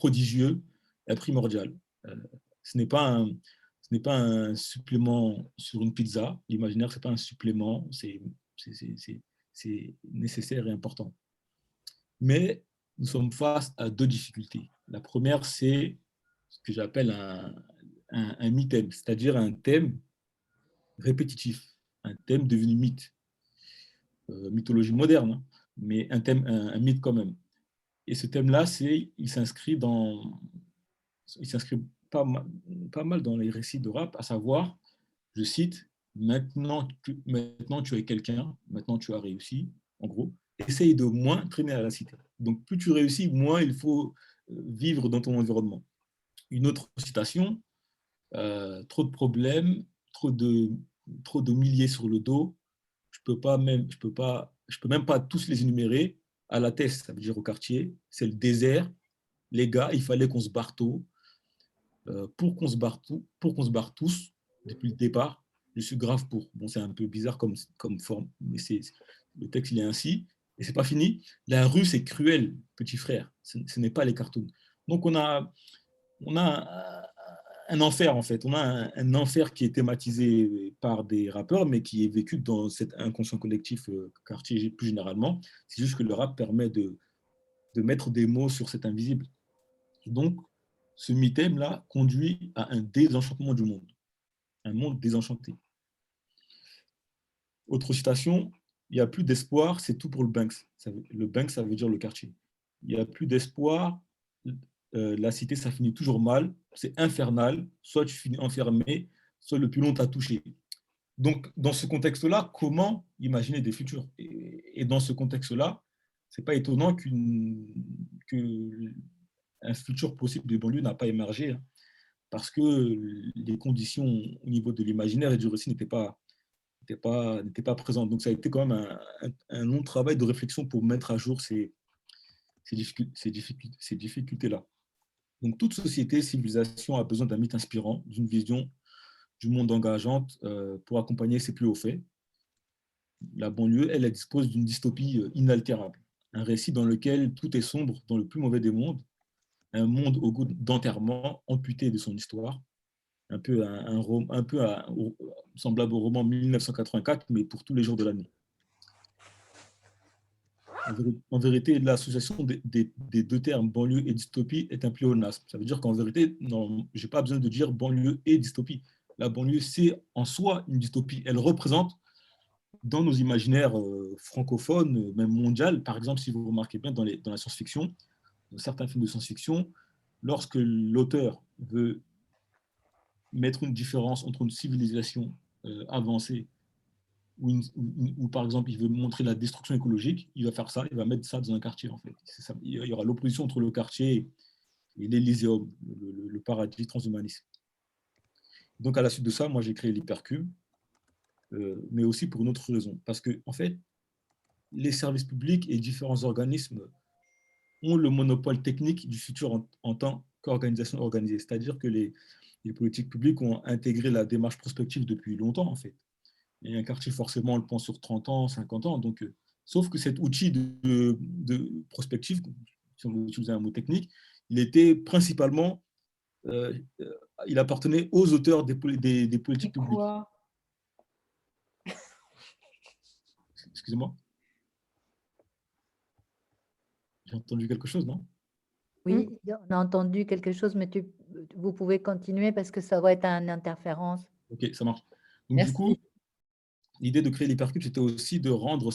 prodigieux est primordial. Euh, ce n'est pas un, ce n'est pas un supplément sur une pizza. L'imaginaire, ce n'est pas un supplément, c'est nécessaire et important. Mais nous sommes face à deux difficultés. La première, c'est ce que j'appelle un mythème, c'est-à-dire un thème répétitif, un thème devenu mythe, mythologie moderne, hein, mais un mythe quand même. Et ce thème-là, il s'inscrit pas mal dans les récits de rap, à savoir, je cite, maintenant tu es quelqu'un, maintenant tu as réussi, en gros, essaye de moins traîner à la cité. Donc plus tu réussis, moins il faut vivre dans ton environnement. Une autre citation, trop de problèmes, trop de milliers sur le dos, je peux même pas tous les énumérer. À la tête, ça veut dire au quartier, c'est le désert. Les gars, il fallait qu'on se barre tôt, pour qu'on se barre tous depuis le départ. Je suis grave pour. Bon, c'est un peu bizarre comme forme, mais le texte il est ainsi. Et c'est pas fini. La rue, c'est cruel, petit frère. Ce n'est pas les cartoons. Donc on a un enfer en fait. On a un enfer qui est thématisé par des rappeurs, mais qui est vécu dans cet inconscient collectif quartier plus généralement. C'est juste que le rap permet de mettre des mots sur cet invisible. Et donc, ce mythème-là conduit à un désenchantement du monde, un monde désenchanté. Autre citation, il n'y a plus d'espoir, c'est tout pour le Banks. Le Banks, ça veut dire le quartier. Il n'y a plus d'espoir, la cité, ça finit toujours mal, c'est infernal, soit tu finis enfermé, soit le pilon t'a touché. Donc, dans ce contexte-là, comment imaginer des futurs et dans ce contexte-là, ce n'est pas étonnant qu'un futur possible de banlieue n'a pas émergé, hein, parce que les conditions au niveau de l'imaginaire et du récit n'étaient pas présentes. Donc, ça a été quand même un long travail de réflexion pour mettre à jour ces difficultés-là. Donc, toute société, civilisation a besoin d'un mythe inspirant, d'une vision du monde engageante pour accompagner ses plus hauts faits. La banlieue, elle dispose d'une dystopie inaltérable, un récit dans lequel tout est sombre dans le plus mauvais des mondes, un monde au goût d'enterrement, amputé de son histoire, un peu semblable au roman 1984, mais pour tous les jours de l'année. En vérité, l'association des deux termes, banlieue et dystopie, est un pléonasme. Ça veut dire qu'en vérité, non, je n'ai pas besoin de dire banlieue et dystopie. La banlieue, c'est en soi une dystopie. Elle représente, dans nos imaginaires francophones, même mondial, par exemple, si vous remarquez bien dans la science-fiction, dans certains films de science-fiction, lorsque l'auteur veut mettre une différence entre une civilisation avancée ou par exemple il veut montrer la destruction écologique, il va faire ça, il va mettre ça dans un quartier en fait. Ça. Il y aura l'opposition entre le quartier et l'Élyséeum, le paradis transhumaniste. Donc à la suite de ça, moi j'ai créé l'Hypercube, mais aussi pour une autre raison, parce que en fait, les services publics et différents organismes ont le monopole technique du futur en tant qu'organisation organisée, c'est-à-dire que les politiques publiques ont intégré la démarche prospective depuis longtemps en fait. Et un quartier, forcément, on le pense sur 30 ans, 50 ans. Donc, sauf que cet outil de prospective, si on veut utiliser un mot technique, il était principalement, euh, il appartenait aux auteurs des politiques publiques. Quoi? Excusez-moi, j'ai entendu quelque chose, non? Oui, on a entendu quelque chose, mais vous pouvez continuer parce que ça va être une interférence. Ok, ça marche. Donc, du coup, Merci. l'idée de créer l'hypercube, c'était aussi de rendre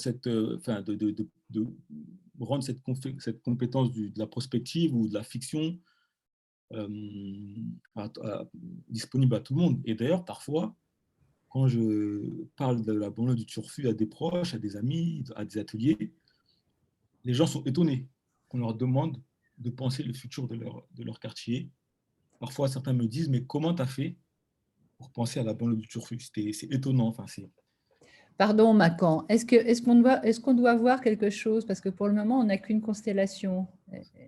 de rendre cette compétence de la prospective ou de la fiction euh, disponible à tout le monde. Et d'ailleurs, parfois, quand je parle de la banlieue du Turfu à des proches, à des amis, à des ateliers, les gens sont étonnés qu'on leur demande de penser le futur de leur quartier. Parfois, certains me disent, mais comment tu as fait pour penser à la banlieue du Turfu? C'est étonnant. Enfin, Pardon, Macan. Est-ce qu'on doit voir quelque chose? Parce que pour le moment, on n'a qu'une constellation.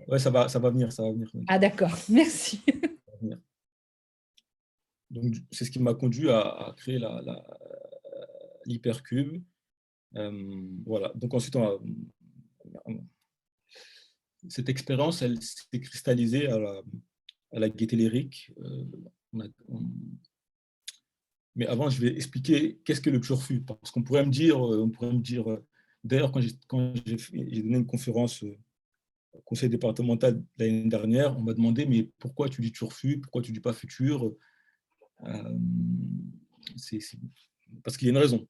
ouais, ça va venir, ça va venir. Ah, d'accord. Merci. Ça va venir. Donc, c'est ce qui m'a conduit à créer l'hypercube. Voilà. Donc, ensuite, cette expérience, elle s'est cristallisée à la Gaîté Lyrique. Mais avant, je vais expliquer qu'est-ce que le turfu. Parce qu'on pourrait me dire, d'ailleurs, quand j'ai donné une conférence au conseil départemental l'année dernière, on m'a demandé, mais pourquoi tu dis turfu, pourquoi tu dis pas futur? Euh, c'est parce qu'il y a une raison.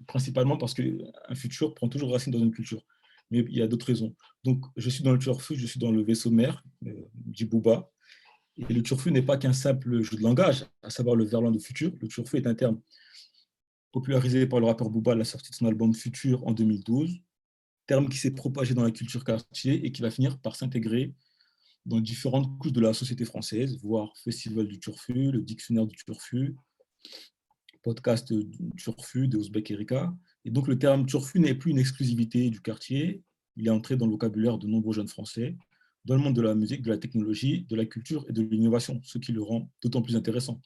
Principalement parce qu'un futur prend toujours racine dans une culture. Mais il y a d'autres raisons. Donc, je suis dans le turfu, je suis dans le vaisseau mère, dit Booba. Et le turfu n'est pas qu'un simple jeu de langage, à savoir le verlan de futur. Le turfu est un terme popularisé par le rappeur Booba à la sortie de son album Futur en 2012, terme qui s'est propagé dans la culture quartier et qui va finir par s'intégrer dans différentes couches de la société française, voire Festival du Turfu, le Dictionnaire du Turfu, podcast Turfu de Ouzbek Erika. Et donc le terme Turfu n'est plus une exclusivité du quartier, il est entré dans le vocabulaire de nombreux jeunes Français, dans le monde de la musique, de la technologie, de la culture et de l'innovation, ce qui le rend d'autant plus intéressant.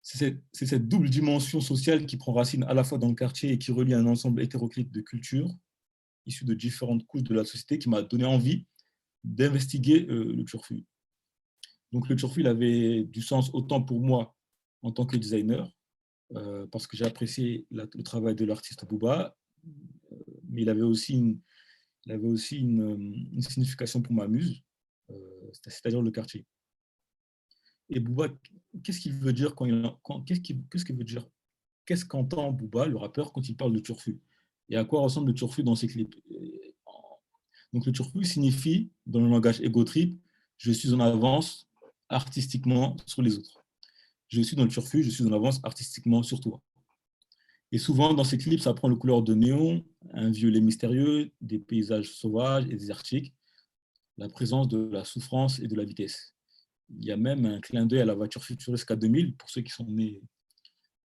C'est cette double dimension sociale qui prend racine à la fois dans le quartier et qui relie un ensemble hétéroclite de cultures issues de différentes couches de la société qui m'a donné envie d'investiguer le turfu. Donc le turfu, il avait du sens autant pour moi en tant que designer, parce que j'ai apprécié le travail de l'artiste Booba, mais il avait aussi une signification pour ma muse, c'est-à-dire le quartier. Et Booba, qu'est-ce qu'il veut dire qu'est-ce qu'il veut dire? Qu'est-ce qu'entend Booba, le rappeur, quand il parle de turfu? Et à quoi ressemble le turfu dans ses clips? Donc le turfu signifie, dans le langage ego trip, je suis en avance artistiquement sur les autres. Je suis dans le turfu, je suis en avance artistiquement sur toi. Et souvent, dans ces clips, ça prend le couleur de néon, un violet mystérieux, des paysages sauvages et désertiques, la présence de la souffrance et de la vitesse. Il y a même un clin d'œil à la voiture futuriste K2000, pour ceux qui sont nés,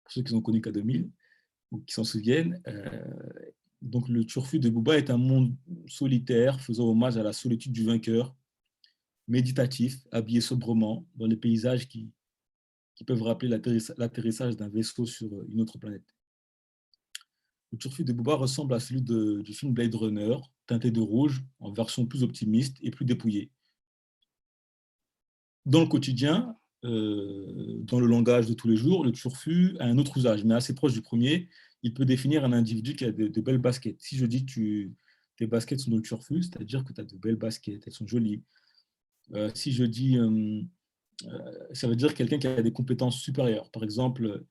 pour ceux qui ont connu K2000, ou qui s'en souviennent. Donc le turfu de Booba est un monde solitaire, faisant hommage à la solitude du vainqueur, méditatif, habillé sobrement, dans les paysages qui peuvent rappeler l'atterrissage d'un vaisseau sur une autre planète. Le turfu de Booba ressemble à celui du film Blade Runner, teinté de rouge, en version plus optimiste et plus dépouillée. Dans le quotidien, dans le langage de tous les jours, le turfu a un autre usage, mais assez proche du premier. Il peut définir un individu qui a de belles baskets. Si je dis que tes baskets sont dans le turfu, c'est-à-dire que tu as de belles baskets, elles sont jolies. Si je dis, ça veut dire quelqu'un qui a des compétences supérieures. Par exemple,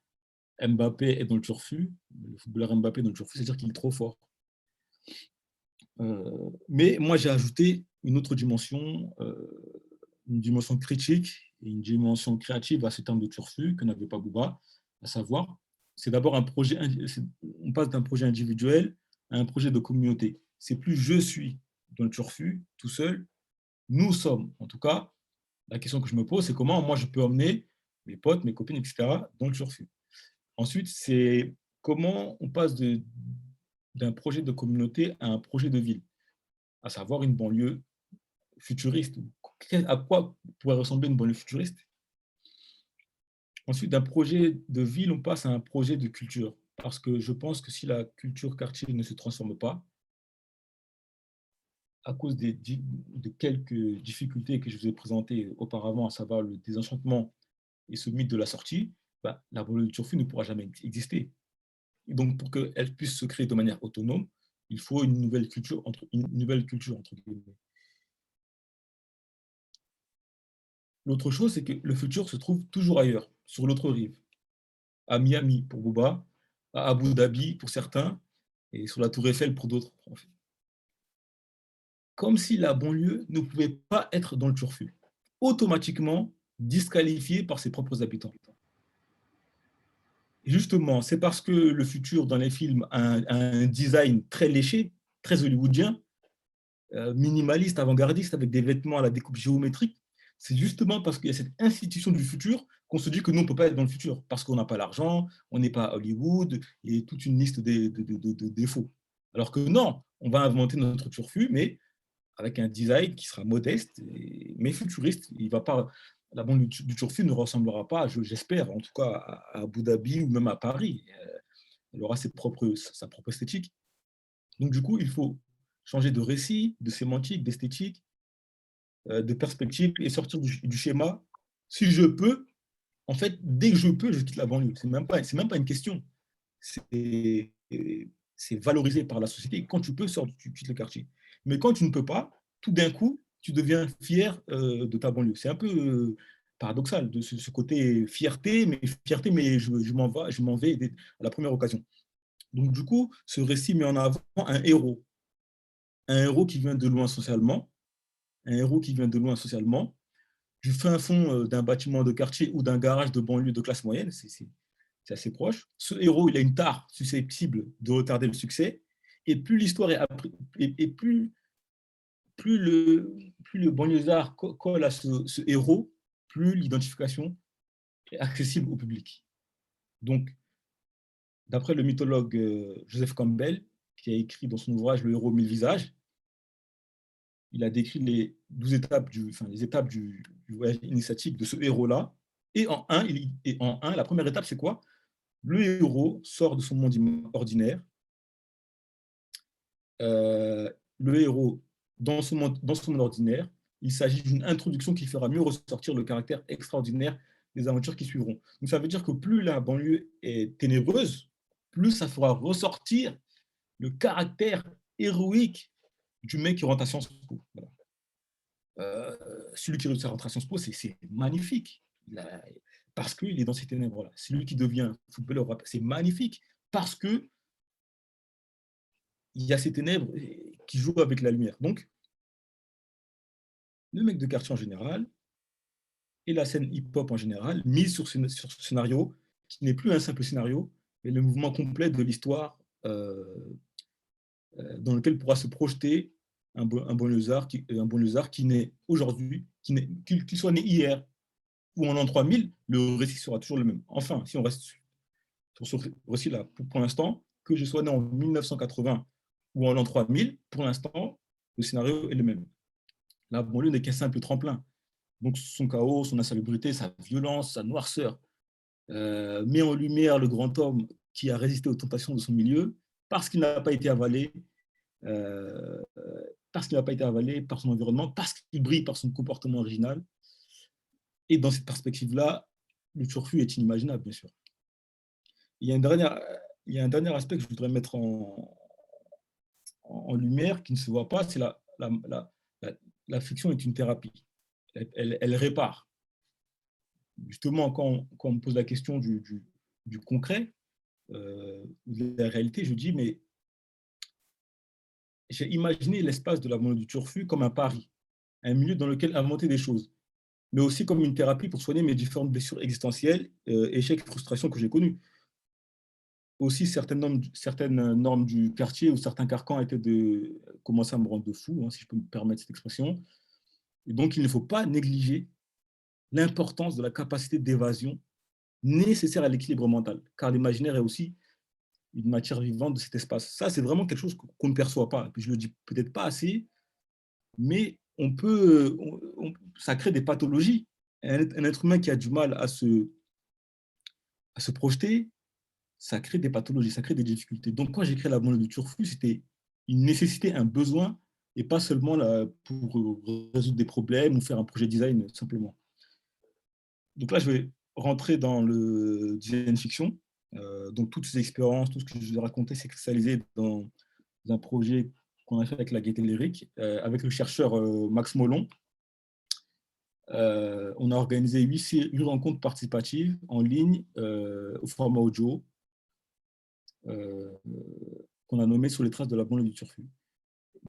Mbappé est dans le turfu, le footballeur Mbappé est dans le turfu, c'est-à-dire qu'il est trop fort. Mais moi, j'ai ajouté une autre dimension, une dimension critique et une dimension créative à ce terme de turfu que n'avait pas Booba, à savoir, c'est d'abord un projet, on passe d'un projet individuel à un projet de communauté. C'est plus je suis dans le turfu tout seul, nous sommes. En tout cas, la question que je me pose, c'est comment moi je peux emmener mes potes, mes copines, etc. dans le turfu. Ensuite, c'est comment on passe d'un projet de communauté à un projet de ville, à savoir une banlieue futuriste. À quoi pourrait ressembler une banlieue futuriste? Ensuite, d'un projet de ville, on passe à un projet de culture. Parce que je pense que si la culture quartier ne se transforme pas, à cause de quelques difficultés que je vous ai présentées auparavant, à savoir le désenchantement et ce mythe de la sortie, bah, la banlieue de turfu ne pourra jamais exister. Et donc, pour qu'elle puisse se créer de manière autonome, il faut une nouvelle culture, entre guillemets. L'autre chose, c'est que le futur se trouve toujours ailleurs, sur l'autre rive, à Miami pour Booba, à Abu Dhabi pour certains, et sur la Tour Eiffel pour d'autres. En fait. Comme si la banlieue ne pouvait pas être dans le turfu, automatiquement disqualifiée par ses propres habitants. Et justement, c'est parce que le futur dans les films a un design très léché, très hollywoodien, minimaliste, avant-gardiste, avec des vêtements à la découpe géométrique, c'est justement parce qu'il y a cette institution du futur qu'on se dit que nous, on ne peut pas être dans le futur, parce qu'on n'a pas l'argent, on n'est pas à Hollywood, et toute une liste de défauts. Alors que non, on va inventer notre turfu, mais avec un design qui sera modeste, mais futuriste. Il va pas, la bande du turfu ne ressemblera pas, j'espère, en tout cas, à Abu Dhabi ou même à Paris. Elle aura sa propre esthétique. Donc du coup, il faut changer de récit, de sémantique, d'esthétique, de perspective et sortir du schéma. Si je peux, en fait, dès que je peux, je quitte la banlieue. C'est même pas une question. C'est valorisé par la société. Quand tu peux, tu quittes le quartier. Mais quand tu ne peux pas, tout d'un coup, tu deviens fier de ta banlieue. C'est un peu paradoxal de ce côté fierté, mais je m'en vais à la première occasion. Donc du coup, ce récit met en avant un héros qui vient de loin socialement, un héros qui vient de loin socialement, du fin fond d'un bâtiment de quartier ou d'un garage de banlieue de classe moyenne, c'est assez proche. Ce héros, il a une tare susceptible de retarder le succès. Et plus l'histoire et plus le banlieusard colle à ce héros, plus l'identification est accessible au public. Donc, d'après le mythologue Joseph Campbell, qui a écrit dans son ouvrage Le héros aux 1000 visages, il a décrit les 12 étapes les étapes du voyage initiatique de ce héros-là. Et en un, la première étape, c'est quoi? Le héros sort de son monde ordinaire. Le héros, dans son monde ordinaire, il s'agit d'une introduction qui fera mieux ressortir le caractère extraordinaire des aventures qui suivront. Donc ça veut dire que plus la banlieue est ténébreuse, plus ça fera ressortir le caractère héroïque du mec qui rentre à Sciences Po. Voilà. Celui qui rentre à Sciences Po, c'est magnifique. Parce qu'il est dans ces ténèbres-là. Celui qui devient footballeur, c'est magnifique. Parce que il y a ces ténèbres qui jouent avec la lumière. Donc, le mec de quartier en général et la scène hip-hop en général mise sur ce scénario qui n'est plus un simple scénario, mais le mouvement complet de l'histoire dans lequel pourra se projeter un banlieusard qui naît aujourd'hui, qu'il soit né hier ou en l'an 3000, le récit sera toujours le même. Enfin, si on reste sur ce récit-là, pour l'instant, que je sois né en 1980 ou en l'an 3000, pour l'instant, le scénario est le même. La banlieue n'est qu'un simple tremplin. Donc son chaos, son insalubrité, sa violence, sa noirceur met en lumière le grand homme qui a résisté aux tentations de son milieu parce qu'il n'a pas été avalé, par son environnement, parce qu'il brille par son comportement original. Et dans cette perspective-là, le turfu est inimaginable, bien sûr. Il y a un dernier aspect que je voudrais mettre en lumière qui ne se voit pas, c'est la fiction est une thérapie. Elle répare. Justement, quand on me pose la question du concret, de la réalité, je dis, mais j'ai imaginé l'espace de la banlieue du turfu comme un pari, un milieu dans lequel inventer des choses, mais aussi comme une thérapie pour soigner mes différentes blessures existentielles, échecs et frustrations que j'ai connues. Aussi, certaines normes du quartier ou certains carcans étaient commençaient à me rendre de fou, hein, si je peux me permettre cette expression. Et donc, il ne faut pas négliger l'importance de la capacité d'évasion nécessaire à l'équilibre mental, car l'imaginaire est aussi une matière vivante de cet espace. Ça, c'est vraiment quelque chose qu'on ne perçoit pas. Je ne le dis peut-être pas assez, mais ça crée des pathologies. Un être humain qui a du mal à se projeter, ça crée des pathologies, ça crée des difficultés. Donc, quand j'ai créé la banlieue du turfu, c'était une nécessité, un besoin, et pas seulement là, pour résoudre des problèmes ou faire un projet design simplement. Donc là, je vais rentrer dans le design fiction. Donc, toutes ces expériences, tout ce que je vous ai raconté, c'est cristallisé dans un projet qu'on a fait avec la Gaieté Lyrique, avec le chercheur Max Molon. On a organisé 8 rencontres participatives en ligne au format audio qu'on a nommé Sur les traces de la banlieue du turfu,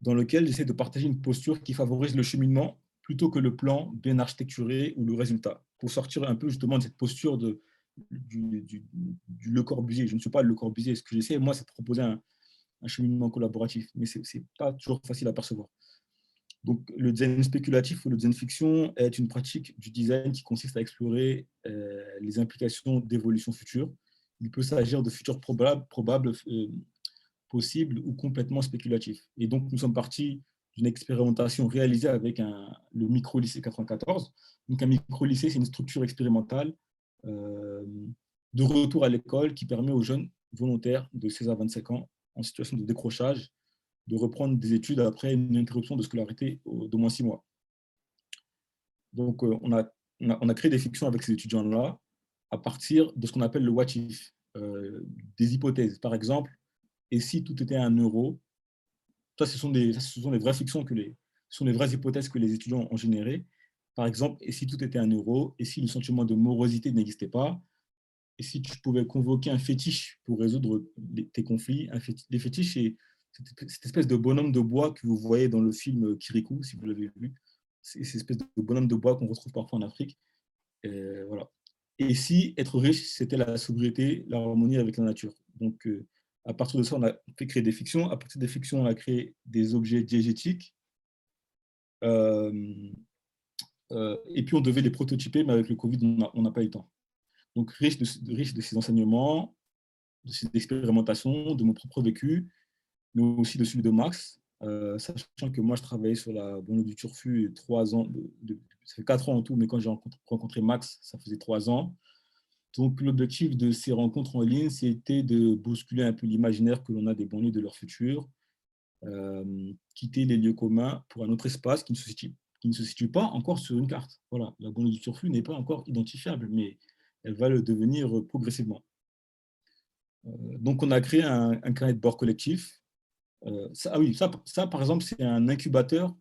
dans lequel j'essaie de partager une posture qui favorise le cheminement plutôt que le plan bien architecturé ou le résultat, pour sortir un peu justement de cette posture du Le Corbusier. Je ne suis pas le Corbusier. Ce que j'essaie, moi, c'est de proposer un cheminement collaboratif, mais ce n'est pas toujours facile à percevoir. Donc, le design spéculatif ou le design fiction est une pratique du design qui consiste à explorer les implications d'évolutions futures. Il peut s'agir de futurs probables possibles ou complètement spéculatifs. Et donc, nous sommes partis d'une expérimentation réalisée avec le micro-lycée 94. Donc, un micro-lycée, c'est une structure expérimentale de retour à l'école qui permet aux jeunes volontaires de 16 à 25 ans en situation de décrochage de reprendre des études après une interruption de scolarité d'au moins 6 mois. Donc, on a créé des fictions avec ces étudiants-là à partir de ce qu'on appelle le what if, des hypothèses. Par exemple, et si tout était un euro, ça, ce sont des vraies fictions ce sont les vraies hypothèses que les étudiants ont générées. Par exemple, et si tout était un euro, et si le sentiment de morosité n'existait pas, et si tu pouvais convoquer un fétiche pour résoudre tes conflits. Les fétiches, c'est cette espèce de bonhomme de bois que vous voyez dans le film Kirikou, si vous l'avez vu. C'est cette espèce de bonhomme de bois qu'on retrouve parfois en Afrique. Et, voilà. Et si être riche, c'était la sobriété, l'harmonie avec la nature. Donc, à partir de ça, on a fait créer des fictions. À partir des fictions, on a créé des objets diégétiques. Et puis, on devait les prototyper, mais avec le Covid, on n'a pas eu le temps. Donc, riche de ces enseignements, de ces expérimentations, de mon propre vécu, mais aussi de celui de Max, sachant que moi, je travaillais sur la banlieue du Turfu 3 ans, ça fait 4 ans en tout, mais quand j'ai rencontré Max, ça faisait 3 ans. Donc, l'objectif de ces rencontres en ligne, c'était de bousculer un peu l'imaginaire que l'on a des banlieues de leur futur, quitter les lieux communs pour un autre espace qui ne se situe pas encore sur une carte. Voilà, la banlieue du Turfu n'est pas encore identifiable, mais elle va le devenir progressivement. Donc, on a créé un carnet de bord collectif. Ça, par exemple, c'est un incubateur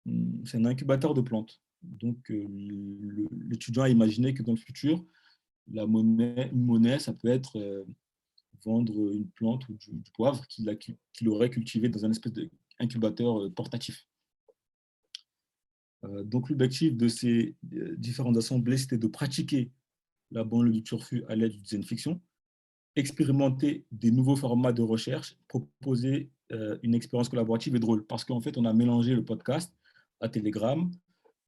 de plantes. Donc, l'étudiant a imaginé que dans le futur, une monnaie, ça peut être vendre une plante ou du poivre qu'il aurait cultivé dans un espèce d'incubateur portatif. Donc, l'objectif de ces différentes assemblées, c'était de pratiquer la banlieue du Turfu à l'aide du design fiction, expérimenter des nouveaux formats de recherche, proposer une expérience collaborative et drôle. Parce qu'en fait, on a mélangé le podcast à Telegram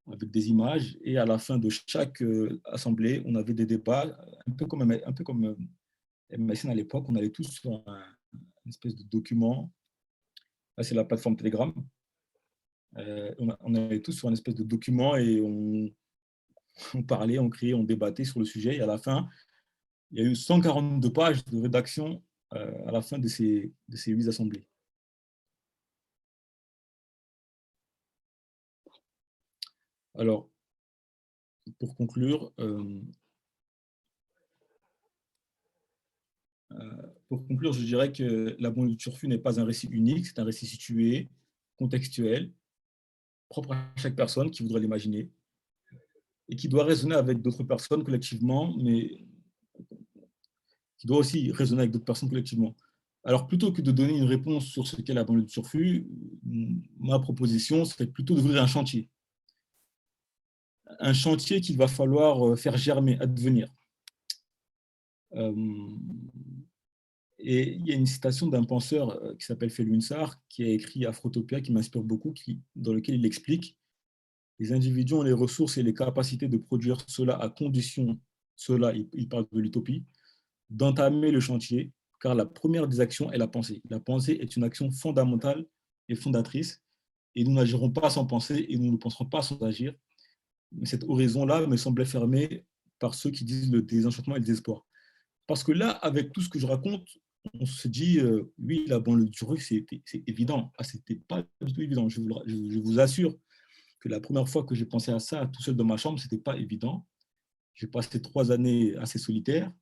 avec des images et à la fin de chaque assemblée, on avait des débats, un peu comme MSN à l'époque, on allait tous sur une espèce de document. Là, c'est la plateforme Telegram. On allait tous sur une espèce de document et on parlait, on criait, on débattait sur le sujet. Et à la fin, il y a eu 142 pages de rédaction à la fin de ces 8 assemblées. Alors, pour conclure, je dirais que la banlieue du Turfu n'est pas un récit unique, c'est un récit situé, contextuel, propre à chaque personne qui voudrait l'imaginer, et qui doit résonner avec d'autres personnes collectivement, mais qui doit aussi résonner avec d'autres personnes collectivement. Alors, plutôt que de donner une réponse sur ce qu'est la banlieue du Turfu, ma proposition serait plutôt d'ouvrir un chantier. Un chantier qu'il va falloir faire germer, advenir. Et il y a une citation d'un penseur qui s'appelle Felwine Sarr, qui a écrit Afrotopia, qui m'inspire beaucoup, dans lequel il explique: les individus ont les ressources et les capacités de produire cela à condition, il parle de l'utopie, d'entamer le chantier, car la première des actions est la pensée. La pensée est une action fondamentale et fondatrice, et nous n'agirons pas sans penser, et nous ne penserons pas sans agir. Mais cette horizon-là me semblait fermée par ceux qui disent le désenchantement et le désespoir. Parce que là, avec tout ce que je raconte, on se dit, oui, la banlieue du Ruf, c'est évident. Ah, c'était pas du tout évident. Je vous assure que la première fois que j'ai pensé à ça, tout seul dans ma chambre, c'était pas évident. J'ai passé 3 années assez solitaires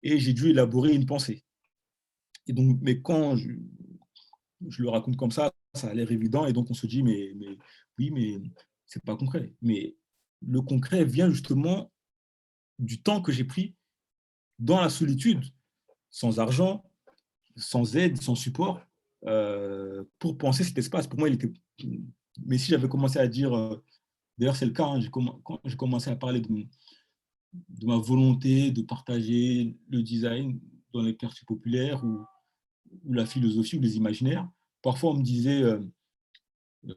et j'ai dû élaborer une pensée. Et donc, mais quand je le raconte comme ça a l'air évident, et donc on se dit, mais oui, mais c'est pas concret. Mais le concret vient justement du temps que j'ai pris dans la solitude, sans argent, sans aide, sans support, pour penser cet espace. Pour moi, il était... Mais si j'avais commencé à dire, d'ailleurs c'est le cas, hein, quand j'ai commencé à parler de ma volonté de partager le design dans les quartiers populaires ou la philosophie ou les imaginaires, parfois on me disait,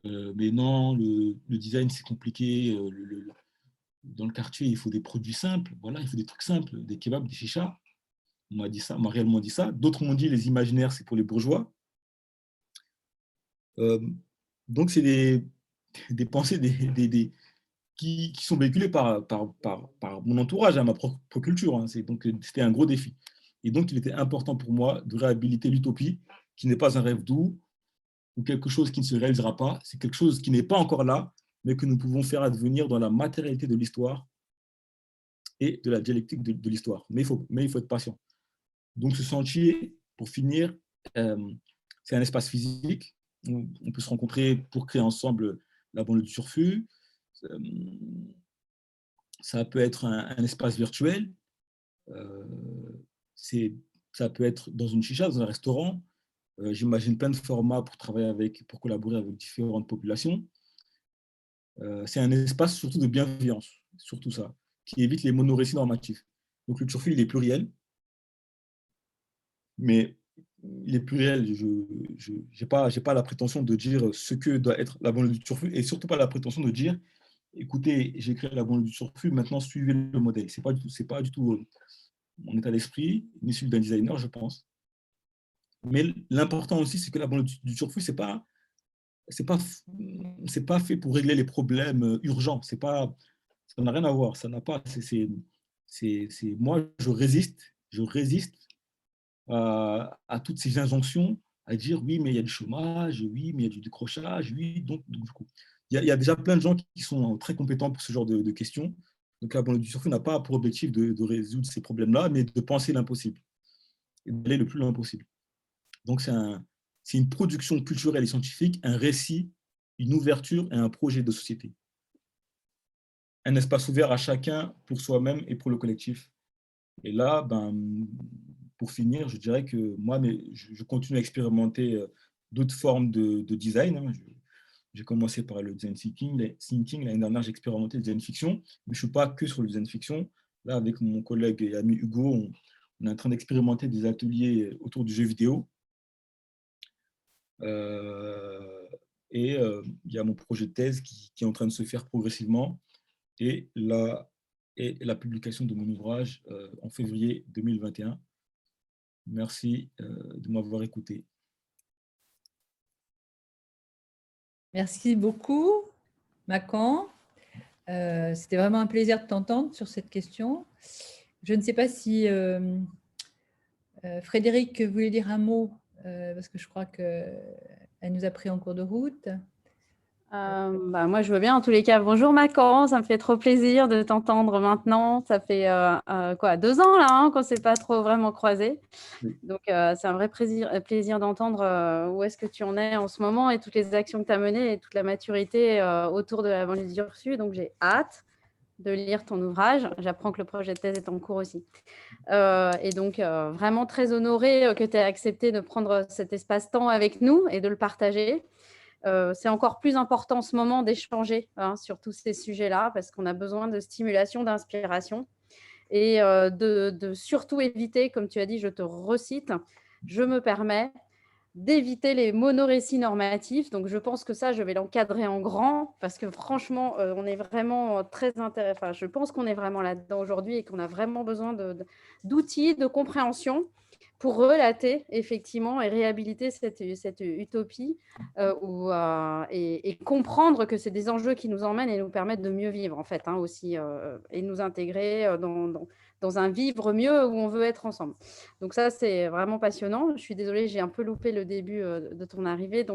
mais non, le design c'est compliqué, dans le quartier il faut des produits simples, voilà, il faut des trucs simples, des kebabs, des chichas. On m'a dit ça, on m'a réellement dit ça. D'autres m'ont dit les imaginaires, c'est pour les bourgeois. Donc, c'est des pensées qui sont véhiculées par mon entourage, ma propre culture. Hein. Donc, c'était un gros défi. Et donc, il était important pour moi de réhabiliter l'utopie qui n'est pas un rêve doux ou quelque chose qui ne se réalisera pas. C'est quelque chose qui n'est pas encore là, mais que nous pouvons faire advenir dans la matérialité de l'histoire et de la dialectique de l'histoire. Mais il faut être patient. Donc, ce sentier, pour finir, c'est un espace physique où on peut se rencontrer pour créer ensemble la banlieue du Turfu. Ça peut être un espace virtuel. Ça peut être dans une chicha, dans un restaurant. J'imagine plein de formats pour collaborer avec différentes populations. C'est un espace surtout de bienveillance, surtout ça, qui évite les monorécits normatifs. Donc le Turfu, il est pluriel, mais il est pluriel. Je n'ai pas la prétention de dire ce que doit être la banlieue du Turfu, et surtout pas la prétention de dire, écoutez, j'ai créé la banlieue du Turfu, maintenant suivez le modèle. C'est pas du tout mon état d'esprit, ni celui d'un designer, je pense. Mais l'important aussi, c'est que la banlieue du Turfu, c'est pas fait pour régler les problèmes urgents. Ça n'a rien à voir. Ça n'a pas. Moi, je résiste à toutes ces injonctions, à dire oui, mais il y a du chômage, oui, mais il y a du décrochage, oui. Donc du coup, il y a déjà plein de gens qui sont très compétents pour ce genre de questions. Donc la banlieue du Turfu n'a pas pour objectif de résoudre ces problèmes-là, mais de penser l'impossible et d'aller le plus loin possible. Donc c'est une production culturelle et scientifique, un récit, une ouverture et un projet de société. Un espace ouvert à chacun pour soi-même et pour le collectif. Et là, pour finir, je dirais que moi, je continue à expérimenter d'autres formes de design. J'ai commencé par le design thinking. L'année dernière, j'ai expérimenté le design fiction, mais je ne suis pas que sur le design fiction. Là, avec mon collègue et ami Hugo, on est en train d'expérimenter des ateliers autour du jeu vidéo. Et il y a mon projet de thèse qui est en train de se faire progressivement. Et la publication de mon ouvrage en février 2021. Merci de m'avoir écouté. Merci beaucoup, Makan. C'était vraiment un plaisir de t'entendre sur cette question. Je ne sais pas si Frédéric voulait dire un mot, parce que je crois qu'elle nous a pris en cours de route. Moi, je veux bien en tous les cas. Bonjour Macan, ça me fait trop plaisir de t'entendre maintenant. Ça fait 2 ans là qu'on ne s'est pas trop vraiment croisés. Oui. Donc, c'est un vrai plaisir d'entendre où est-ce que tu en es en ce moment et toutes les actions que tu as menées et toute la maturité autour de la banlieue du Turfu. Donc, j'ai hâte de lire ton ouvrage. J'apprends que le projet de thèse est en cours aussi. Et donc, vraiment très honorée que tu aies accepté de prendre cet espace-temps avec nous et de le partager. C'est encore plus important en ce moment d'échanger sur tous ces sujets-là parce qu'on a besoin de stimulation, d'inspiration et de surtout éviter, comme tu as dit, je te recite, je me permets d'éviter les monorécits normatifs. Donc, je pense que ça, je vais l'encadrer en grand parce que franchement, on est vraiment très intéressé. Enfin, je pense qu'on est vraiment là-dedans aujourd'hui et qu'on a vraiment besoin d'outils, de compréhension pour relater effectivement et réhabiliter cette utopie et comprendre que c'est des enjeux qui nous emmènent et nous permettent de mieux vivre en fait aussi et nous intégrer dans un vivre mieux où on veut être ensemble. Donc ça, c'est vraiment passionnant. Je suis désolée, j'ai un peu loupé le début de ton arrivée.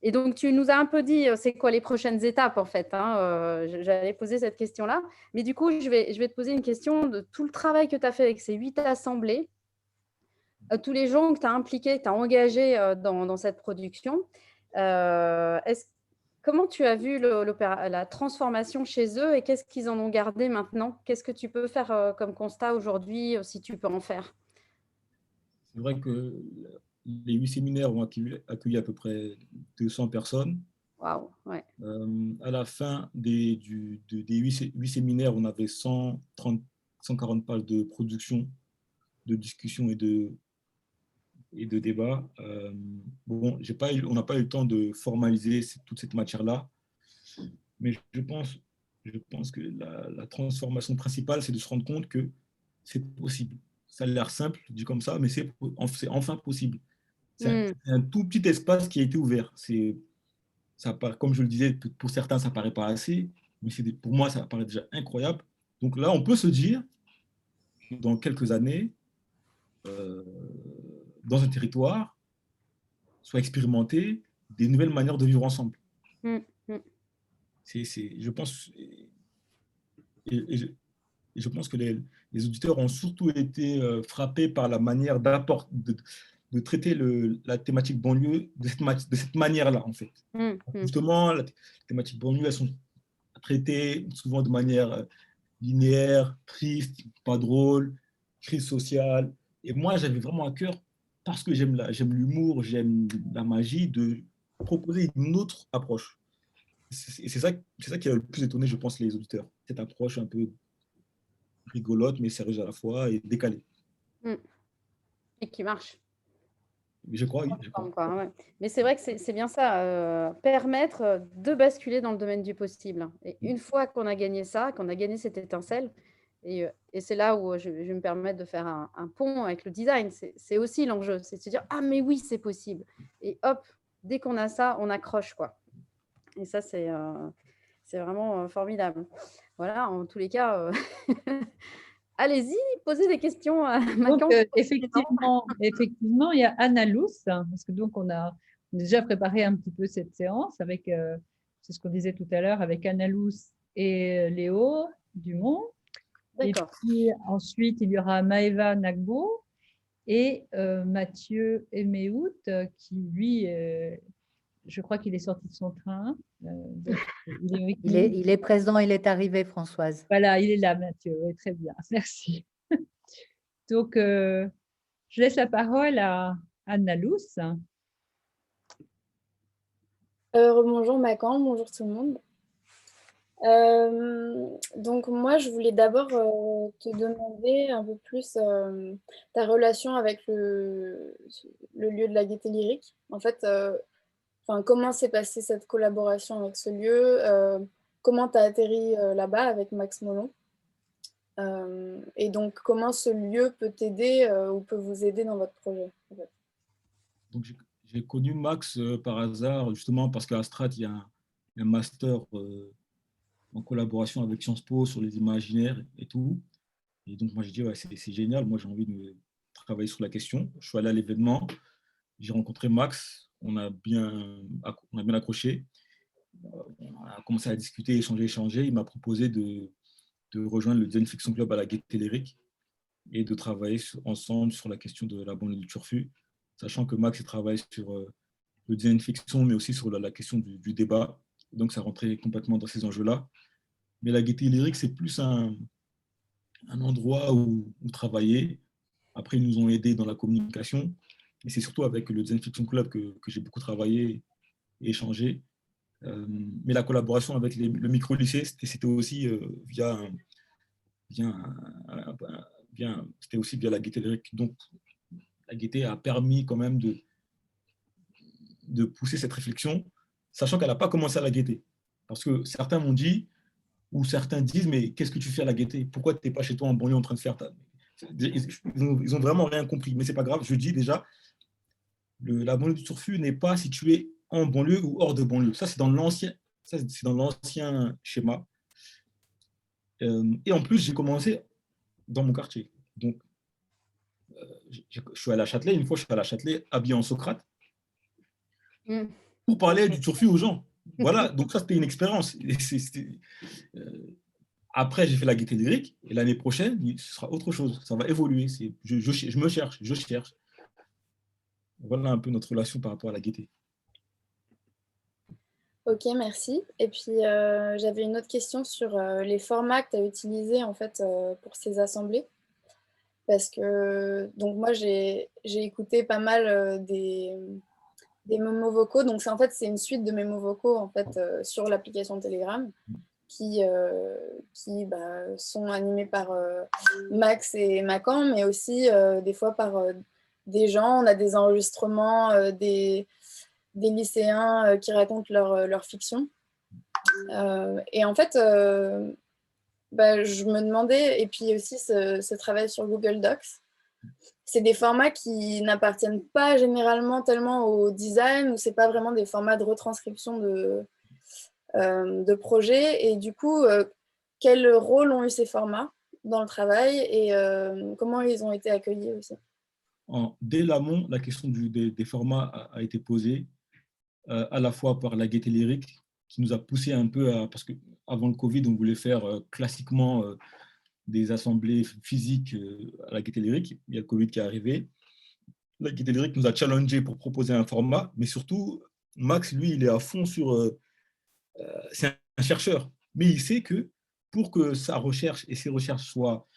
Et donc, tu nous as un peu dit, c'est quoi les prochaines étapes, en fait. J'allais poser cette question-là. Mais du coup, je vais te poser une question de tout le travail que tu as fait avec ces 8 assemblées, tous les gens que tu as impliqués, que tu as engagés dans cette production. Comment tu as vu la transformation chez eux et qu'est-ce qu'ils en ont gardé maintenant? Qu'est-ce que tu peux faire comme constat aujourd'hui, si tu peux en faire? C'est vrai que les 8 séminaires ont accueilli à peu près 200 personnes. Waouh, ouais. À la fin des 8 séminaires, on avait 140 pages de production, de discussion et de débat. On n'a pas eu le temps de formaliser toute cette matière-là, mais je pense que la transformation principale, c'est de se rendre compte que c'est possible. Ça a l'air simple, dit comme ça, mais c'est enfin possible. C'est un tout petit espace qui a été ouvert. Comme je le disais, pour certains, ça ne paraît pas assez, mais pour moi, ça paraît déjà incroyable. Donc là, on peut se dire, dans quelques années, dans un territoire soit expérimenté des nouvelles manières de vivre ensemble. Mm, mm. Je pense, je pense que les auditeurs ont surtout été frappés par la manière de traiter la thématique banlieue de cette manière-là, en fait. Mm, mm. Justement, la thématique banlieue, elles sont traitées souvent de manière linéaire, triste, pas drôle, crise sociale. Et moi, j'avais vraiment à cœur, parce que j'aime l'humour, j'aime la magie, de proposer une autre approche. Et c'est ça qui a le plus étonné, je pense, les auditeurs. Cette approche un peu rigolote, mais sérieuse à la fois et décalée. Mm. Et qui marche. Je crois, oui. Je crois. Quoi, ouais. Mais c'est vrai que c'est bien ça, permettre de basculer dans le domaine du possible. Et une fois qu'on a gagné ça, qu'on a gagné cette étincelle, et c'est là où je vais me permettre de faire un pont avec le design. C'est aussi l'enjeu, c'est de se dire « Ah, mais oui, c'est possible !» Et hop, dès qu'on a ça, on accroche, quoi. Et ça, c'est vraiment formidable. Voilà, en tous les cas, allez-y, posez des questions à Donc, Macan. effectivement, il y a Anna Luce, parce que donc on a déjà préparé un petit peu cette séance avec, c'est ce qu'on disait tout à l'heure, avec Anna Luce et Léo Dumont. Et D'accord. puis ensuite, il y aura Maëva Nagbo et Mathieu Emeout, qui lui, je crois qu'il est sorti de son train. Donc, il est présent, il est arrivé, Françoise. Voilà, il est là, Mathieu. Oui, très bien, merci. Donc, je laisse la parole à Anna Luce. Bonjour Macan, bonjour tout le monde. Donc moi, je voulais d'abord te demander un peu plus ta relation avec le lieu de la Gaîté Lyrique. En fait, comment s'est passée cette collaboration avec ce lieu? Comment tu as atterri là-bas avec Max Molon? Et donc, comment ce lieu peut t'aider ou peut vous aider dans votre projet, en fait? Donc, j'ai connu Max par hasard, justement parce qu'à Strat, il y a un master en collaboration avec Sciences Po sur les imaginaires et tout. Et donc, moi, j'ai dit, ouais, c'est génial, moi, j'ai envie de travailler sur la question. Je suis allé à l'événement, j'ai rencontré Max, on a bien accroché. On a commencé à discuter, échanger. Il m'a proposé de rejoindre le Design Fiction Club à la Gaîté Lyrique et de travailler ensemble sur la question de la banlieue du Turfu, sachant que Max travaille sur le design fiction, mais aussi sur la question du débat. Donc, ça rentrait complètement dans ces enjeux-là. Mais la Gaîté Lyrique, c'est plus un endroit où travailler. Après, ils nous ont aidés dans la communication. Et c'est surtout avec le Design Fiction Club que j'ai beaucoup travaillé et échangé. Mais la collaboration avec le micro-lycée, c'était aussi c'était aussi via la Gaîté Lyrique. Donc, la Gaîté a permis quand même de pousser cette réflexion, sachant qu'elle n'a pas commencé à la Gaîté. Parce que certains m'ont dit, ou certains disent, mais qu'est-ce que tu fais à la Gaîté? Pourquoi tu n'es pas chez toi en banlieue en train de faire ta... Ils ont vraiment rien compris, mais c'est pas grave. Je dis déjà, la banlieue du Turfu n'est pas située en banlieue ou hors de banlieue. Ça, c'est dans l'ancien schéma. Et en plus, j'ai commencé dans mon quartier. Donc, je suis allé à Châtelet. Une fois, je suis allé à Châtelet, habillé en Socrate, pour parler du Turfu aux gens. Voilà, donc ça, c'était une expérience. Après, j'ai fait la Gaîté Lyrique, et l'année prochaine, ce sera autre chose. Ça va évoluer. Je me cherche, je cherche. Voilà un peu notre relation par rapport à la Gaîté. Ok, merci. Et puis, j'avais une autre question sur les formats que tu as utilisés en fait, pour ces assemblées. Parce que donc moi, j'ai écouté pas mal des mémos vocaux. Donc, en fait, c'est une suite de mémos vocaux en fait, sur l'application Telegram qui sont animés par Max et Macan, mais aussi des fois par des gens. On a des enregistrements des lycéens qui racontent leur fiction. Et en fait, je me demandais, et puis aussi ce travail sur Google Docs, c'est des formats qui n'appartiennent pas généralement tellement au design, ou c'est pas vraiment des formats de retranscription de projets. Et du coup, quel rôle ont eu ces formats dans le travail et comment ils ont été accueillis aussi? dès l'amont, la question des formats a été posée, à la fois par la Gaieté Lyrique, qui nous a poussé un peu parce qu'avant le Covid, on voulait faire classiquement des assemblées physiques à la Gaieté Lyrique. Il y a le Covid qui est arrivé. La Gaieté Lyrique nous a challengé pour proposer un format, mais surtout, Max, lui, il est à fond sur... c'est un chercheur, mais il sait que pour que sa recherche et ses recherches soient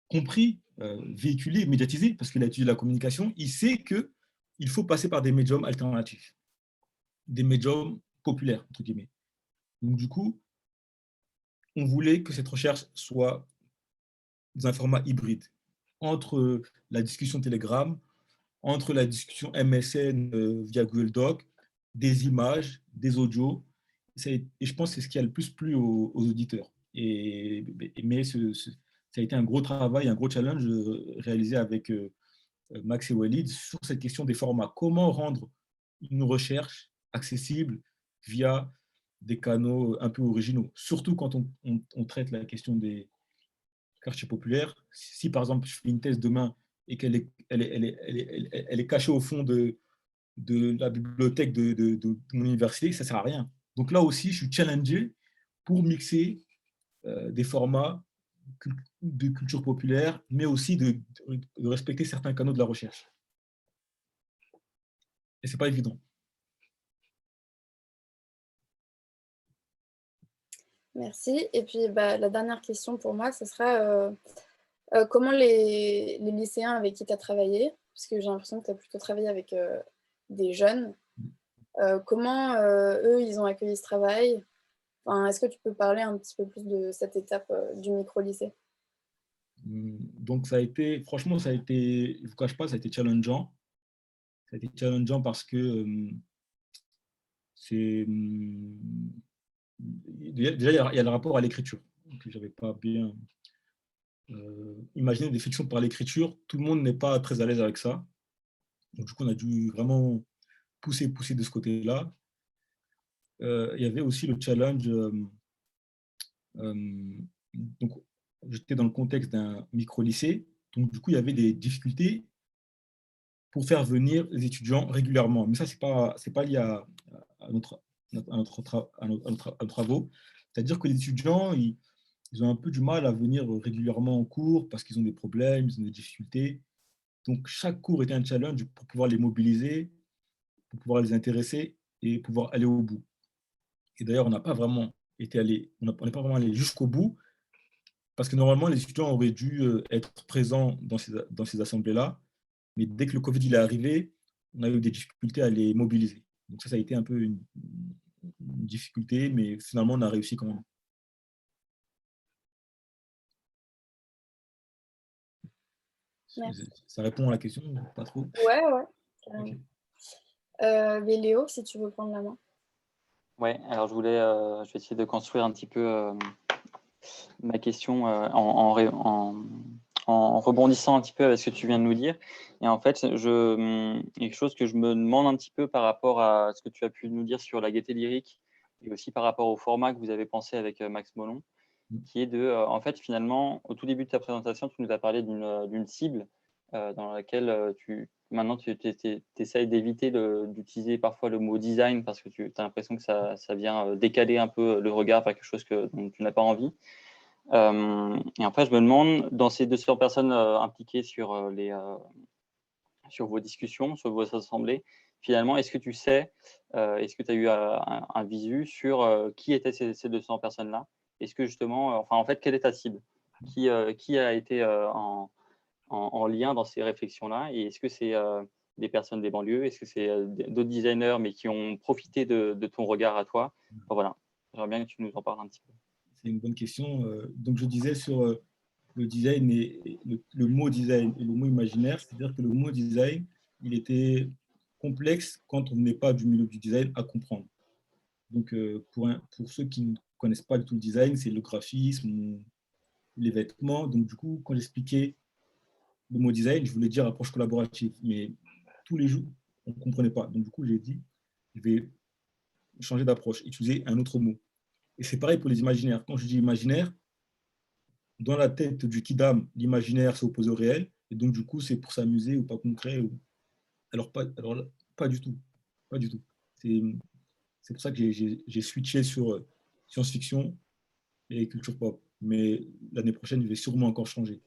compris, véhiculées, médiatisées, parce qu'il a étudié la communication, il sait qu'il faut passer par des médiums alternatifs, des médiums populaires, entre guillemets. Donc, du coup, on voulait que cette recherche soit dans un format hybride, entre la discussion Telegram, entre la discussion MSN via Google Doc, des images, des audios. Et je pense que c'est ce qui a le plus plu aux auditeurs. Mais ça a été un gros travail, un gros challenge réalisé avec Max et Walid sur cette question des formats. Comment rendre une recherche accessible via des canaux un peu originaux, surtout quand on traite la question des quartiers populaires. Si par exemple je fais une thèse demain et qu'elle est cachée au fond de la bibliothèque de mon université, ça ne sert à rien. Donc là aussi, je suis challengé pour mixer des formats de culture populaire, mais aussi de respecter certains canaux de la recherche. Et ce n'est pas évident. Merci. Et puis, la dernière question pour moi, ce sera comment les lycéens avec qui tu as travaillé, parce que j'ai l'impression que tu as plutôt travaillé avec des jeunes, comment eux, ils ont accueilli ce travail? Enfin, est-ce que tu peux parler un petit peu plus de cette étape du micro-lycée? Donc, franchement, je ne vous cache pas, ça a été challengeant. Ça a été challengeant parce que déjà, il y a le rapport à l'écriture, que je n'avais pas bien imaginé des fictions par l'écriture. Tout le monde n'est pas très à l'aise avec ça. Donc, du coup, on a dû vraiment pousser de ce côté-là. Il y avait aussi le challenge. Donc, j'étais dans le contexte d'un micro-lycée. Donc, du coup, il y avait des difficultés pour faire venir les étudiants régulièrement. Mais ça, ce n'est pas lié à nos travaux. C'est-à-dire que les étudiants, ils ont un peu du mal à venir régulièrement en cours parce qu'ils ont des problèmes, ils ont des difficultés. Donc, chaque cours était un challenge pour pouvoir les mobiliser, pour pouvoir les intéresser et pouvoir aller au bout. Et d'ailleurs, on n'est pas vraiment allé jusqu'au bout parce que normalement, les étudiants auraient dû être présents dans ces assemblées-là. Mais dès que le Covid il est arrivé, on a eu des difficultés à les mobiliser. Donc ça a été un peu une difficulté, mais finalement, on a réussi quand même. Merci. Ça répond à la question, pas trop? Ouais. Okay. Mais Léo, si tu veux prendre la main. Ouais, alors je vais essayer de construire un petit peu ma question en rebondissant un petit peu avec ce que tu viens de nous dire. Et en fait, quelque chose que je me demande un petit peu par rapport à ce que tu as pu nous dire sur la Gaieté Lyrique et aussi par rapport au format que vous avez pensé avec Max Molon, qui est en fait, finalement, au tout début de ta présentation, tu nous as parlé d'une cible dans laquelle maintenant tu essayes d'éviter d'utiliser parfois le mot design parce que tu as l'impression que ça vient décaler un peu le regard vers quelque chose dont tu n'as pas envie. Et en fait, je me demande, dans ces 200 personnes impliquées sur vos discussions, sur vos assemblées, finalement, est-ce que tu sais, est-ce que tu as eu un visu sur qui étaient ces 200 personnes-là? Est-ce que justement, en fait, quelle est ta cible? Qui a été en lien dans ces réflexions-là? Et est-ce que c'est des personnes des banlieues? Est-ce que c'est d'autres designers, mais qui ont profité de ton regard à toi? Enfin, voilà, j'aimerais bien que tu nous en parles un petit peu. C'est une bonne question. Donc, je disais sur le design et le mot design et le mot imaginaire, c'est-à-dire que le mot design, il était complexe quand on n'est pas du milieu du design à comprendre. Donc, pour ceux qui ne connaissent pas du tout le design, c'est le graphisme, les vêtements. Donc, du coup, quand j'expliquais le mot design, je voulais dire approche collaborative, mais tous les jours, on ne comprenait pas. Donc, du coup, j'ai dit, je vais changer d'approche, utiliser un autre mot. Et c'est pareil pour les imaginaires. Quand je dis imaginaire, dans la tête du Kidam, l'imaginaire s'oppose au réel, et Et donc, du coup, c'est pour s'amuser ou pas concret. Alors, pas du tout. Pas du tout. C'est pour ça que j'ai switché sur science-fiction et culture pop. Mais l'année prochaine, je vais sûrement encore changer.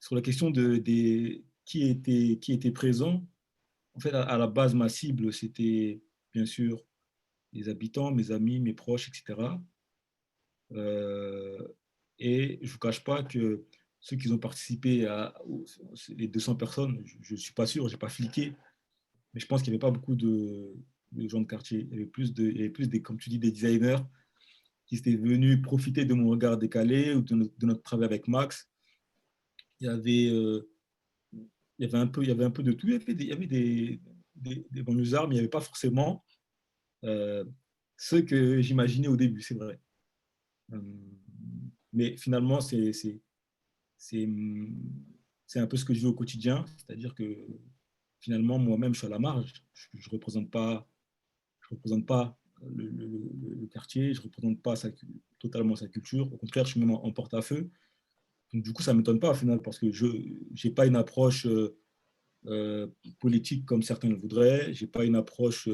Sur la question qui était présent, en fait, à la base, ma cible, c'était bien sûr les habitants, mes amis, mes proches, etc. Et je ne vous cache pas que ceux qui ont participé les 200 personnes, je ne suis pas sûr, je n'ai pas fliqué, mais je pense qu'il n'y avait pas beaucoup de gens de quartier. Il y avait plus des, comme tu dis, des designers qui étaient venus profiter de mon regard décalé ou de notre travail avec Max. Il y avait, il y avait un peu de tout. Il y avait des banlieusards, mais il n'y avait pas forcément ceux que j'imaginais au début, c'est vrai. Mais finalement, c'est un peu ce que je vis au quotidien, c'est-à-dire que finalement, moi-même, je suis à la marge. Je ne représente pas, le quartier, je ne représente pas totalement sa culture. Au contraire, je suis même en porte-à-feu. Donc, du coup, ça ne m'étonne pas, au final, parce que je n'ai pas une approche politique comme certains le voudraient. Je n'ai pas une approche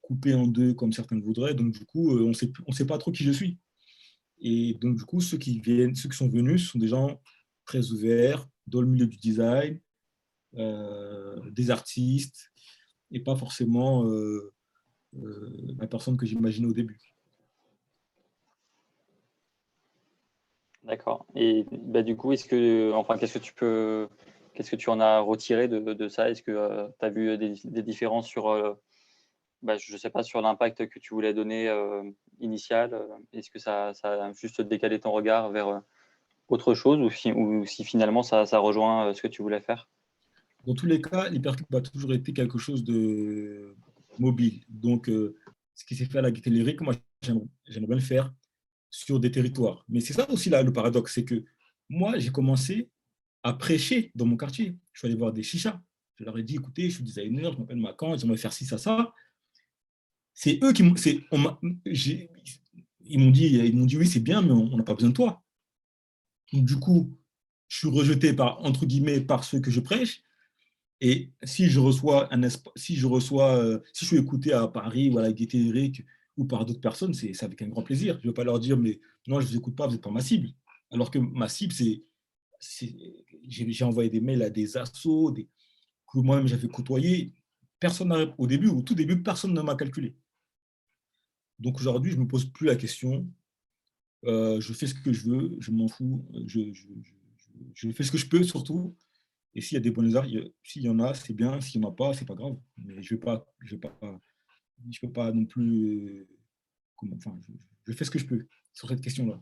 coupée en deux comme certains le voudraient. Donc, du coup, on ne sait pas trop qui je suis. Et donc, du coup, ceux qui sont venus, ce sont des gens très ouverts, dans le milieu du design, des artistes, et pas forcément la personne que j'imaginais au début. D'accord. Et bah, du coup, qu'est-ce que tu en as retiré de ça? Est-ce que tu as vu des différences sur, je ne sais pas, sur l'impact que tu voulais donner initial? Est-ce que ça a juste décalé ton regard vers autre chose ou si finalement ça rejoint ce que tu voulais faire? Dans tous les cas, l'hypercube a toujours été quelque chose de mobile. Donc, ce qui s'est fait à la Gaîté Lyrique, moi, j'aimerais bien le faire sur des territoires. Mais c'est ça aussi là, le paradoxe, c'est que moi, j'ai commencé à prêcher dans mon quartier. Je suis allé voir des chichas. Je leur ai dit, écoutez, je suis designer, je m'appelle Macan, j'aimerais faire ci, ça. C'est eux qui m'ont... Ils m'ont dit, oui, c'est bien, mais on n'a pas besoin de toi. Donc, du coup, je suis rejeté entre guillemets, par ceux que je prêche. Et si je suis écouté à Paris ou à la Gaîté Lyrique ou par d'autres personnes, c'est avec un grand plaisir. Je ne vais pas leur dire, mais non, je ne vous écoute pas, vous n'êtes pas ma cible. Alors que ma cible, j'ai envoyé des mails à des assos, que moi-même j'avais côtoyé. Au tout début, personne ne m'a calculé. Donc aujourd'hui, je ne me pose plus la question. Je fais ce que je veux, je m'en fous. Je fais ce que je peux surtout. Et s'il y a des bonnes arts, s'il y en a, c'est bien. S'il n'y en a pas, c'est pas grave. Mais je peux pas non plus. Je fais ce que je peux sur cette question-là.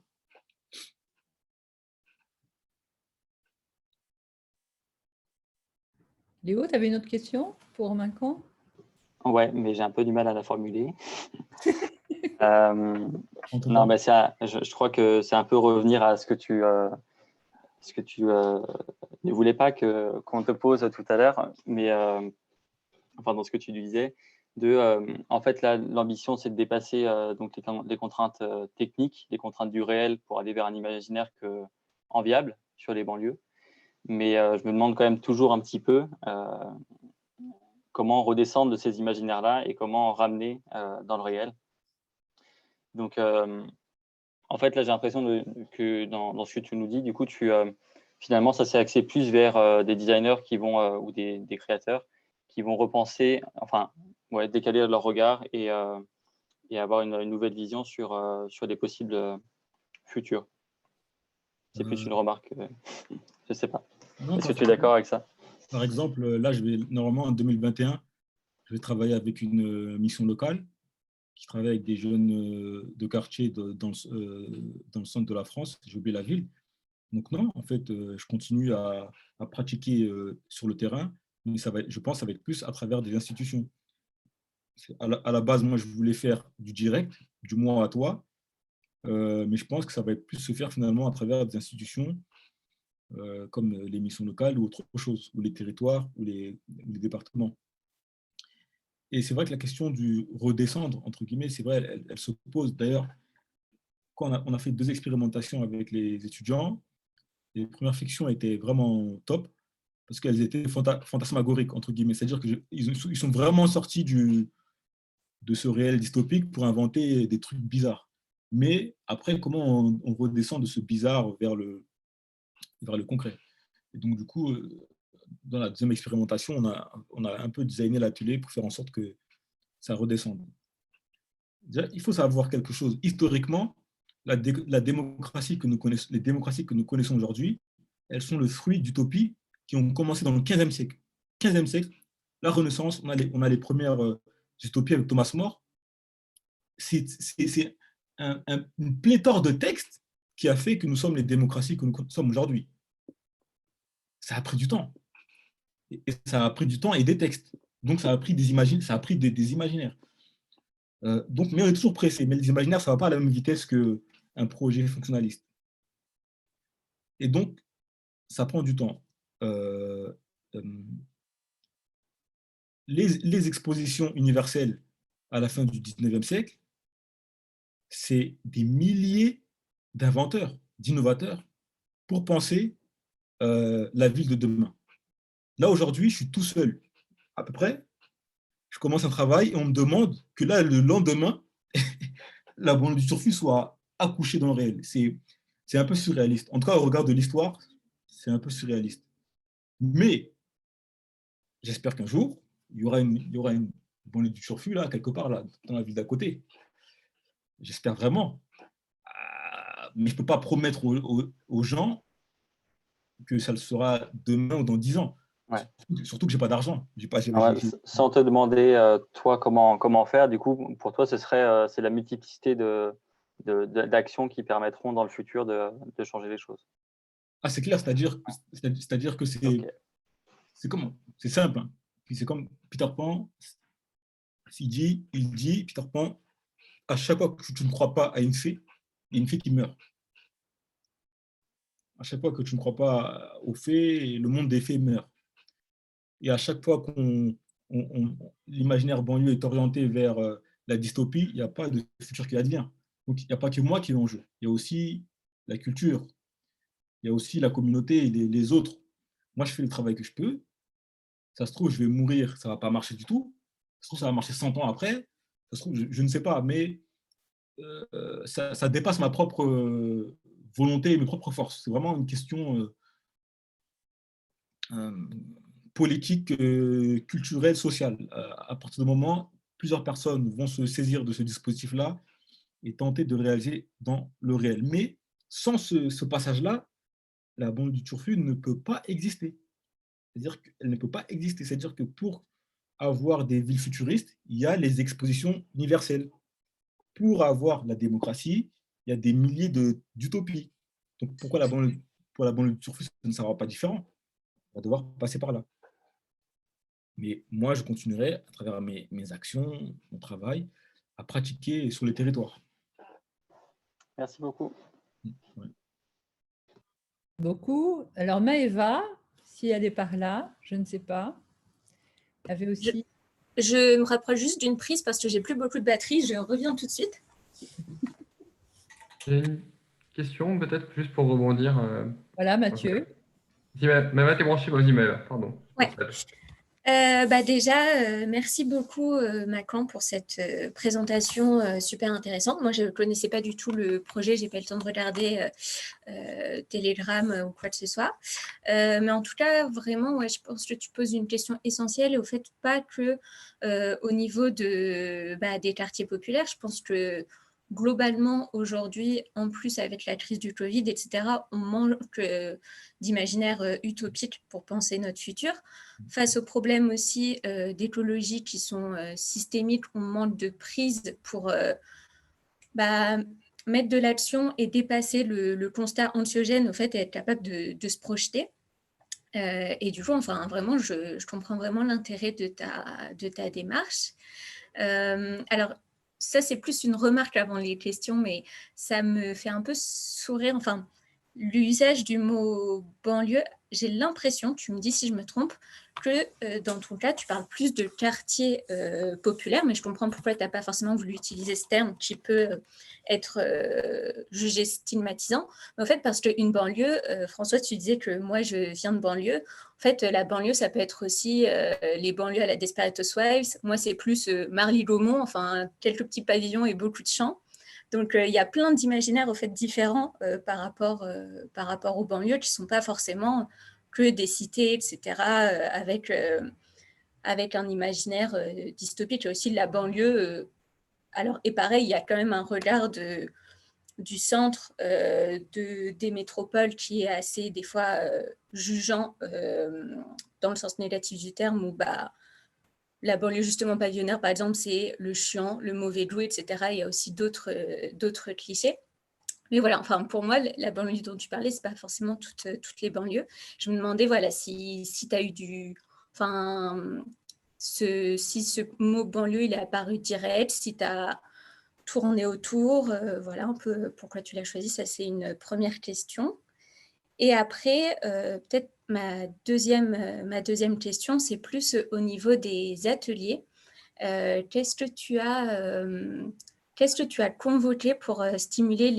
Léo, tu avais une autre question pour Macan? Ouais, mais j'ai un peu du mal à la formuler. Non, mais je crois que c'est un peu revenir à ce que tu ne voulais pas qu'on te pose tout à l'heure, mais dans ce que tu disais, en fait, là, l'ambition, c'est de dépasser donc les contraintes techniques, les contraintes du réel pour aller vers un imaginaire enviable sur les banlieues. Mais je me demande quand même toujours un petit peu comment redescendre de ces imaginaires-là et comment ramener dans le réel. Donc, en fait, là, j'ai l'impression que dans ce que tu nous dis, du coup, finalement, ça s'est axé plus vers des designers qui vont, ou des créateurs qui vont repenser, décaler leur regard et avoir une nouvelle vision sur les possibles futurs. C'est plus une remarque, je ne sais pas. Est-ce que tu es d'accord avec ça? Par exemple, là, normalement, en 2021, je vais travailler avec une mission locale qui travaille avec des jeunes de quartier dans le centre de la France. J'ai oublié la ville. Donc non, en fait, je continue à pratiquer sur le terrain, mais je pense que ça va être plus à travers des institutions. À la base, moi, je voulais faire du direct, du moi à toi, mais je pense que ça va être plus se faire finalement à travers des institutions comme les missions locales ou autre chose, ou les territoires ou les départements. Et c'est vrai que la question du redescendre, entre guillemets, c'est vrai, elle se pose. D'ailleurs, quand on a fait 2 expérimentations avec les étudiants, Les premières fictions étaient vraiment top parce qu'elles étaient fantasmagoriques, entre guillemets. C'est-à-dire qu'ils sont vraiment sortis de ce réel dystopique pour inventer des trucs bizarres. Mais après, comment on redescend de ce bizarre vers le concret? Et donc, du coup, dans la deuxième expérimentation, on a un peu designé l'atelier pour faire en sorte que ça redescende. Déjà, il faut savoir quelque chose. Historiquement, la démocratie que nous connaissons, les démocraties que nous connaissons aujourd'hui, elles sont le fruit d'utopies qui ont commencé dans le 15e siècle. 15e siècle, la Renaissance, on a les premières utopies avec Thomas More. C'est une pléthore de textes qui a fait que nous sommes les démocraties que nous sommes aujourd'hui. Ça a pris du temps. Et ça a pris du temps et des textes. Donc, ça a pris des imaginaires. Donc, mais on est toujours pressé. Mais les imaginaires, ça ne va pas à la même vitesse qu'un projet fonctionnaliste. Et donc, ça prend du temps. Les expositions universelles à la fin du 19e siècle, c'est des milliers d'inventeurs, d'innovateurs pour penser la ville de demain. Là, aujourd'hui, je suis tout seul, à peu près. Je commence un travail et on me demande que là, le lendemain, la banlieue du Turfu soit accouchée dans le réel. C'est un peu surréaliste. En tout cas, au regard de l'histoire, c'est un peu surréaliste. Mais j'espère qu'un jour, il y aura une banlieue du Turfu, là, quelque part, là, dans la ville d'à côté. J'espère vraiment. Mais je ne peux pas promettre aux gens que ça le sera demain ou dans 10 ans. Ouais. Surtout que je n'ai pas d'argent. Sans te demander, toi, comment faire, du coup, pour toi, c'est la multiplicité d'actions qui permettront dans le futur de changer les choses. Ah, c'est clair, c'est-à-dire que c'est Okay. C'est simple. Hein. C'est comme Peter Pan, il dit, Peter Pan, à chaque fois que tu ne crois pas à une fée, il y a une fée qui meurt. À chaque fois que tu ne crois pas aux fées, le monde des fées meurt. Et à chaque fois qu'on l'imaginaire banlieue est orienté vers la dystopie, il n'y a pas de futur qui advient. Donc, il n'y a pas que moi qui est en jeu. Il y a aussi la culture, il y a aussi la communauté et les autres. Moi, je fais le travail que je peux. Ça se trouve, je vais mourir, ça ne va pas marcher du tout. Ça se trouve, ça va marcher 100 ans après. Ça se trouve, je ne sais pas, mais ça dépasse ma propre volonté et mes propres forces. C'est vraiment une question politique, culturelle, sociale. À partir du moment, plusieurs personnes vont se saisir de ce dispositif-là et tenter de le réaliser dans le réel. Mais sans ce passage-là, la banlieue du Turfu ne peut pas exister. C'est-à-dire qu'elle ne peut pas exister. C'est-à-dire que pour avoir des villes futuristes, il y a les expositions universelles. Pour avoir la démocratie, il y a des milliers d'utopies. Donc pourquoi pour la banlieue du Turfu, ça ne sera pas différent? On va devoir passer par là. Mais moi, je continuerai, à travers mes actions, mon travail, à pratiquer sur les territoires. Merci beaucoup. Ouais. Beaucoup. Alors Maëva, si elle est par là, je ne sais pas. Avait aussi. Je me rapproche juste d'une prise parce que j'ai plus beaucoup de batterie. Je reviens tout de suite. J'ai une question peut-être juste pour rebondir. Voilà, Mathieu. Si Maëva t'es branchée, vas-y Maëva, pardon. Ouais. Déjà, merci beaucoup Macan pour cette présentation super intéressante. Moi, je ne connaissais pas du tout le projet, je n'ai pas eu le temps de regarder Telegram ou quoi que ce soit. Mais en tout cas, vraiment, ouais, je pense que tu poses une question essentielle et au fait, pas que au niveau des quartiers populaires. Je pense que globalement, aujourd'hui, en plus avec la crise du Covid, etc., on manque d'imaginaire utopique pour penser notre futur. Face aux problèmes aussi d'écologie qui sont systémiques, on manque de prise pour mettre de l'action et dépasser le constat anxiogène, au fait, et être capable de se projeter. Et du coup, enfin, vraiment, je comprends vraiment l'intérêt de ta démarche. Alors, ça, c'est plus une remarque avant les questions, mais ça me fait un peu sourire. Enfin, l'usage du mot banlieue, j'ai l'impression, tu me dis si je me trompe, que dans ton cas, tu parles plus de quartier populaire, mais je comprends pourquoi tu n'as pas forcément voulu utiliser ce terme qui peut être jugé stigmatisant. Mais en fait, parce qu'une banlieue, François, tu disais que moi, je viens de banlieue. En fait, la banlieue, ça peut être aussi les banlieues à la Desperate Housewives. Moi, c'est plus Marly-Gaumont, enfin, quelques petits pavillons et beaucoup de champs. Donc, il y a plein d'imaginaires au fait, différents par rapport aux banlieues qui ne sont pas forcément que des cités, etc., avec un imaginaire dystopique. Il y a aussi la banlieue. Alors, et pareil, il y a quand même un regard du centre des métropoles qui est assez, des fois, jugeant dans le sens négatif du terme, où la banlieue justement pavillonnaire, par exemple, c'est le chiant, le mauvais goût, etc. Il y a aussi d'autres clichés. Mais voilà, enfin, pour moi, la banlieue dont tu parlais, ce n'est pas forcément toutes les banlieues. Je me demandais, voilà, si tu as eu du... Enfin, si ce mot banlieue, il est apparu direct, si tu as tourné autour, voilà un peu pourquoi tu l'as choisi. Ça, c'est une première question. Et après, peut-être ma deuxième question, c'est plus au niveau des ateliers. Qu'est-ce que tu as convoqué pour stimuler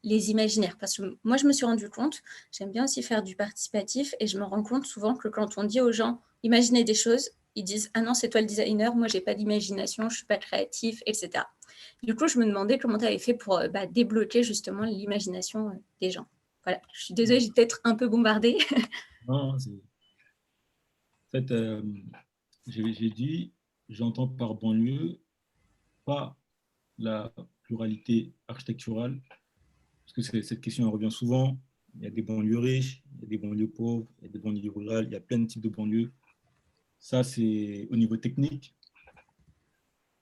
les imaginaires? Parce que moi, je me suis rendu compte, j'aime bien aussi faire du participatif, et je me rends compte souvent que quand on dit aux gens « imaginez des choses », ils disent « ah non, c'est toi le designer, moi, je n'ai pas d'imagination, je ne suis pas créatif, etc. » Du coup, je me demandais comment tu avais fait pour débloquer justement l'imagination des gens. Voilà, je suis désolée, j'ai peut-être un peu bombardé. Non, en fait, j'ai dit, j'entends par banlieue pas la pluralité architecturale, parce que cette question elle revient souvent. Il y a des banlieues riches, il y a des banlieues pauvres, il y a des banlieues rurales, il y a plein de types de banlieues. Ça, c'est au niveau technique.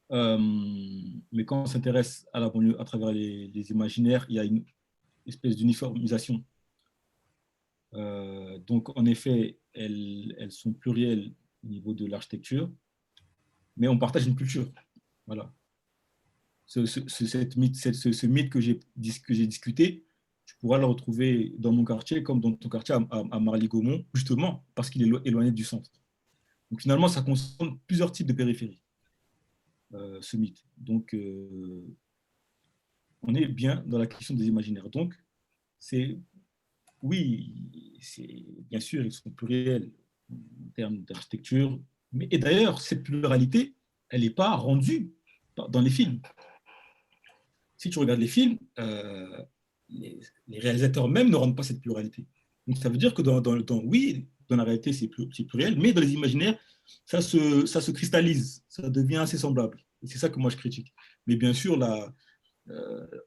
Mais quand on s'intéresse à la banlieue à travers les imaginaires, il y a une espèce d'uniformisation. Donc, en effet, elles sont plurielles au niveau de l'architecture, mais on partage une culture. Voilà. Ce mythe que j'ai discuté, tu pourras le retrouver dans mon quartier comme dans ton quartier à Marly-Gaumont, justement parce qu'il est éloigné du centre. Donc, finalement, ça concerne plusieurs types de périphéries, ce mythe. Donc, on est bien dans la question des imaginaires. Donc, oui, bien sûr, ils sont pluriels en termes d'architecture. Et d'ailleurs, cette pluralité, elle n'est pas rendue dans les films. Si tu regardes les films, les réalisateurs même ne rendent pas cette pluralité. Donc, ça veut dire que oui, dans la réalité, c'est pluriel, mais dans les imaginaires, ça se cristallise, ça devient assez semblable. Et c'est ça que moi, je critique. Mais bien sûr,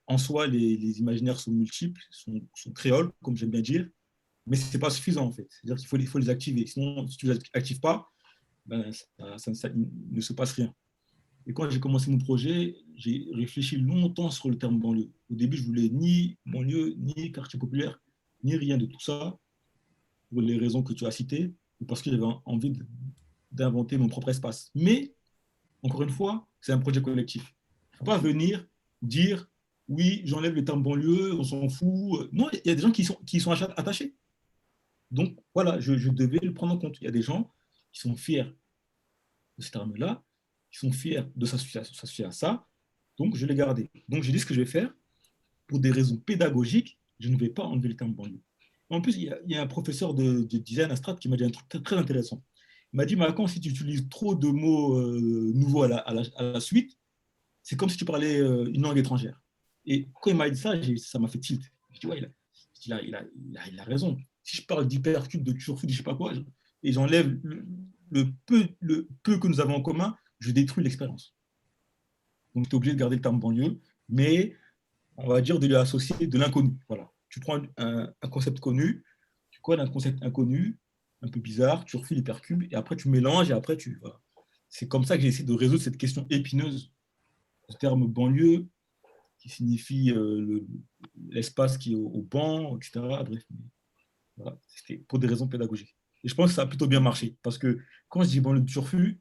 en soi, les imaginaires sont multiples, sont créoles, comme j'aime bien dire, mais ce n'est pas suffisant, en fait. C'est-à-dire qu'il faut les activer. Sinon, si tu ne les actives pas, ça ne se passe rien. Et quand j'ai commencé mon projet, j'ai réfléchi longtemps sur le terme banlieue. Au début, je voulais ni banlieue, ni quartier populaire, ni rien de tout ça, pour les raisons que tu as citées, ou parce que j'avais envie d'inventer mon propre espace. Mais, encore une fois, c'est un projet collectif. Il ne faut pas venir dire, oui, j'enlève le terme banlieue, on s'en fout. Non, il y a des gens qui y sont attachés. Donc, voilà, je devais le prendre en compte. Il y a des gens qui sont fiers de ce terme-là, qui sont fiers de s'associer à ça, donc je l'ai gardé. Donc, j'ai dit ce que je vais faire, pour des raisons pédagogiques, je ne vais pas enlever le terme banlieue. En plus, il y a un professeur de design à Strat qui m'a dit un truc très intéressant. Il m'a dit, Macan, si tu utilises trop de mots nouveaux à la suite, c'est comme si tu parlais une langue étrangère. Et quand il m'a dit ça, ça m'a fait tilt. Je dis, ouais, il a raison. Si je parle d'hypercube, de turfu, de je sais pas quoi, et j'enlève le peu que nous avons en commun, je détruis l'expérience. Donc, tu es obligé de garder le terme banlieue, mais on va dire de lui associer de l'inconnu. Voilà. Tu prends un concept connu, tu colles un concept inconnu, un peu bizarre, tu refais l'hypercube, et après tu mélanges, et après tu... Voilà. C'est comme ça que j'ai essayé de résoudre cette question épineuse du terme banlieue, qui signifie l'espace qui est au banc, etc. Bref, voilà. C'était pour des raisons pédagogiques. Et je pense que ça a plutôt bien marché, parce que quand je dis banlieue de turfu,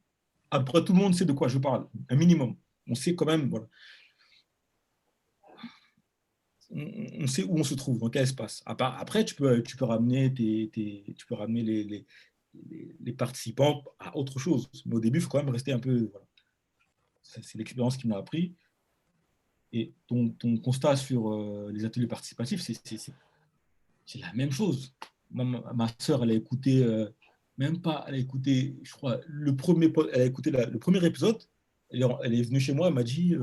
après tout le monde sait de quoi je parle, un minimum. On sait quand même, voilà. on sait où on se trouve, dans quel espace. Après, tu peux ramener, tu peux ramener les participants à autre chose. Mais au début, il faut quand même rester un peu... Voilà. C'est l'expérience qui m'a appris. Et ton constat sur les ateliers participatifs, c'est la même chose. Ma sœur, elle a écouté, même pas, elle a écouté, je crois, elle a écouté le premier épisode. Elle est venue chez moi, elle m'a dit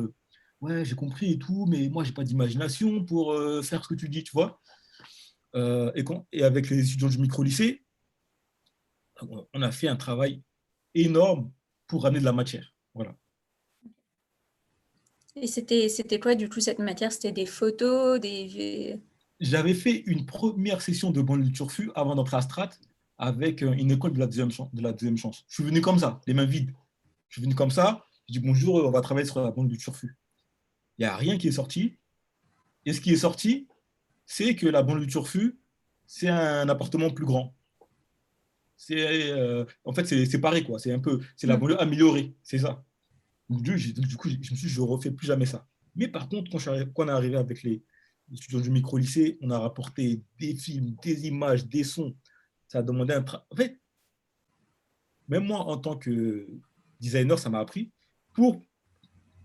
ouais, j'ai compris et tout, mais moi, j'ai pas d'imagination pour faire ce que tu dis, tu vois. Et avec les étudiants du micro-lycée, on a fait un travail énorme pour ramener de la matière. Voilà. Et c'était quoi, du coup, cette matière? C'était des photos, J'avais fait une première session de banlieue de Turfu avant d'entrer à Strat avec une école de la deuxième chance. Je suis venu comme ça, les mains vides. Je suis venu comme ça, je dis bonjour, on va travailler sur la banlieue de Turfu. Il n'y a rien qui est sorti. Et ce qui est sorti, c'est que la banlieue de Turfu, c'est un appartement plus grand. En fait, c'est séparé, quoi. C'est la banlieue améliorée, c'est ça. Donc, du coup, je me suis dit, je ne refais plus jamais ça. Mais par contre, quand on est arrivé avec les étudiants du micro-lycée, on a rapporté des films, des images, des sons. Ça a demandé un travail. En fait, même moi, en tant que designer, ça m'a appris. Pour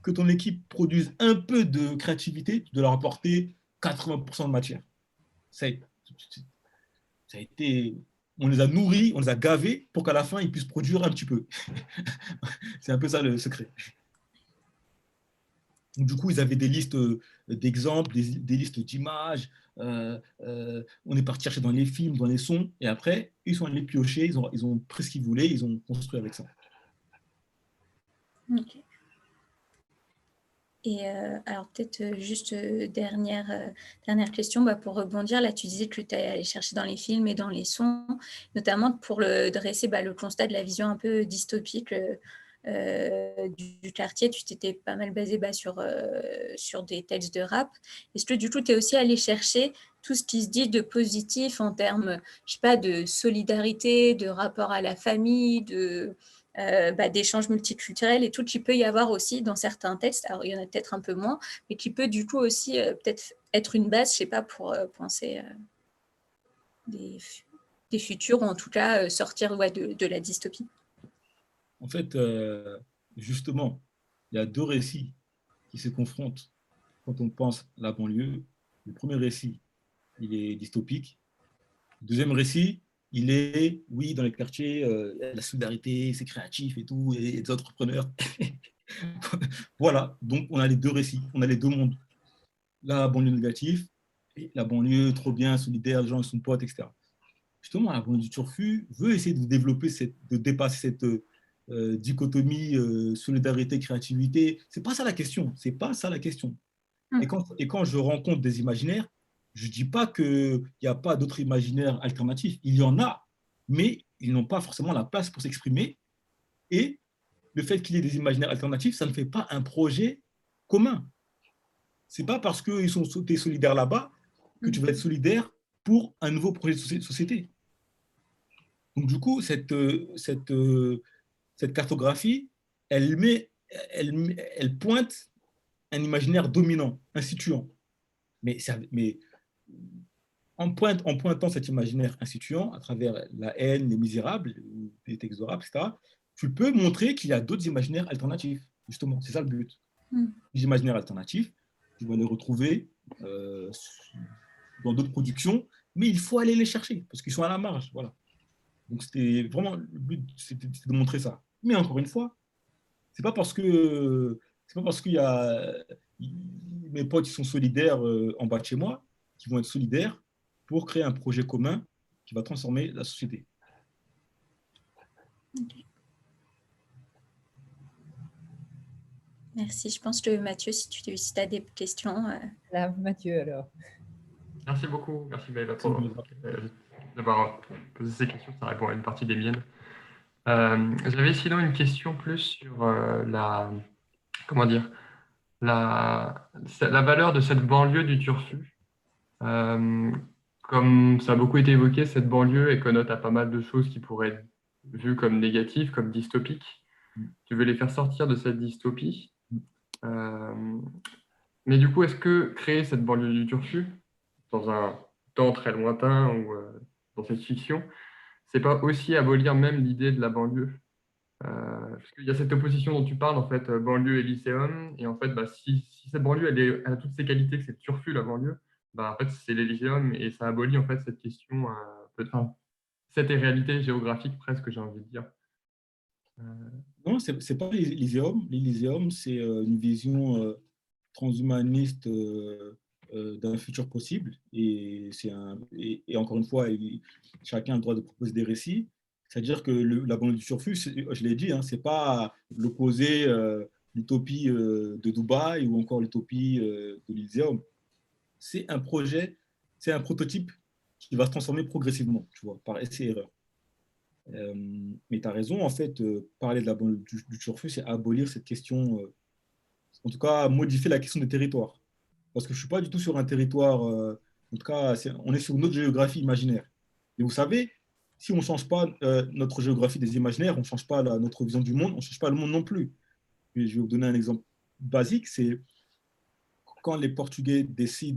que ton équipe produise un peu de créativité, tu dois leur apporter 80% de matière. Ça a été... On les a nourris, on les a gavés pour qu'à la fin, ils puissent produire un petit peu. C'est un peu ça le secret. Donc, du coup, ils avaient des listes d'exemples, des listes d'images. On est parti chercher dans les films, dans les sons. Et après, ils sont allés piocher, ils ont pris ce qu'ils voulaient, ils ont construit avec ça. Ok. Et alors, peut-être juste dernière question, pour rebondir. Là, tu disais que tu es allé chercher dans les films et dans les sons, notamment pour dresser le constat de la vision un peu dystopique du quartier. Tu t'étais pas mal basé sur des textes de rap. Est-ce que du coup, tu es aussi allé chercher tout ce qui se dit de positif en termes, je sais pas, de solidarité, de rapport à la famille, d'échanges multiculturels et tout qui peut y avoir aussi dans certains textes. Alors, il y en a peut-être un peu moins, mais qui peut du coup aussi peut-être être une base, je sais pas, pour penser des futurs, ou en tout cas sortir de la dystopie. En fait, justement, il y a deux récits qui se confrontent quand on pense à la banlieue. Le premier récit, il est dystopique. Le deuxième récit, il est, oui, dans les quartiers, la solidarité, c'est créatif et tout, et des entrepreneurs. Voilà, donc on a les deux récits, on a les deux mondes. La banlieue négative et la banlieue trop bien, solidaire, les gens sont potes, etc. Justement, la banlieue du Turfu veut essayer de développer, de dépasser cette dichotomie solidarité, créativité. C'est pas ça la question, c'est pas ça la question. Et quand je rencontre des imaginaires, je ne dis pas qu'il n'y a pas d'autres imaginaires alternatifs. Il y en a, mais ils n'ont pas forcément la place pour s'exprimer. Et le fait qu'il y ait des imaginaires alternatifs, ça ne fait pas un projet commun. Ce n'est pas parce qu'ils sont solidaires là-bas que tu vas être solidaire pour un nouveau projet de société. Donc du coup, cette cartographie, elle pointe un imaginaire dominant, instituant. Mais en pointant cet imaginaire instituant à travers la haine, les misérables, les textes de rap, etc., tu peux montrer qu'il y a d'autres imaginaires alternatifs. Justement, c'est ça le but. Les imaginaires alternatifs, tu vas les retrouver dans d'autres productions, mais il faut aller les chercher parce qu'ils sont à la marge. Voilà. Donc, c'était vraiment le but, c'était de montrer ça. Mais encore une fois, c'est pas parce qu'il y a mes potes qui sont solidaires en bas de chez moi qui vont être solidaires pour créer un projet commun qui va transformer la société. Okay. Merci. Je pense que Mathieu, si tu as des questions. Là, Mathieu, alors. Merci beaucoup. Merci Maëva d'avoir posé ces questions. Ça répond à une partie des miennes. J'avais sinon une question plus sur la valeur de cette banlieue du Turfu. Comme ça a beaucoup été évoqué, cette banlieue est connote à pas mal de choses qui pourraient être vues comme négatives, comme dystopiques. Tu veux les faire sortir de cette dystopie. Mais du coup, est-ce que créer cette banlieue du Turfu, dans un temps très lointain ou dans cette fiction, c'est pas aussi abolir même l'idée de la banlieue? Parce qu'il y a cette opposition dont tu parles, en fait, banlieue et lycéum. Et en fait, bah, si cette banlieue, elle a toutes ces qualités, que c'est Turfu, la banlieue, bah, en fait, c'est les lycéums et ça abolit en fait cette question, enfin, cette réalité géographique presque, j'ai envie de dire. Non, c'est pas les lycéums. Les lycéums, c'est une vision transhumaniste d'un futur possible. Et encore une fois, chacun a le droit de proposer des récits. C'est-à-dire que la banlieue du surfus, je l'ai dit, hein, c'est pas l'opposé, l'utopie de Dubaï ou encore l'utopie de l'Elyséum. C'est un projet, c'est un prototype qui va se transformer progressivement, tu vois, par essai et erreur. Mais tu as raison, en fait, parler de la banlieue du surfus, c'est abolir cette question, en tout cas, modifier la question des territoires. Parce que je ne suis pas du tout sur un territoire, en tout cas, on est sur notre géographie imaginaire. Et vous savez, si on ne change pas notre géographie des imaginaires, on ne change pas notre vision du monde, on ne change pas le monde non plus. Et je vais vous donner un exemple basique, c'est quand les Portugais décident,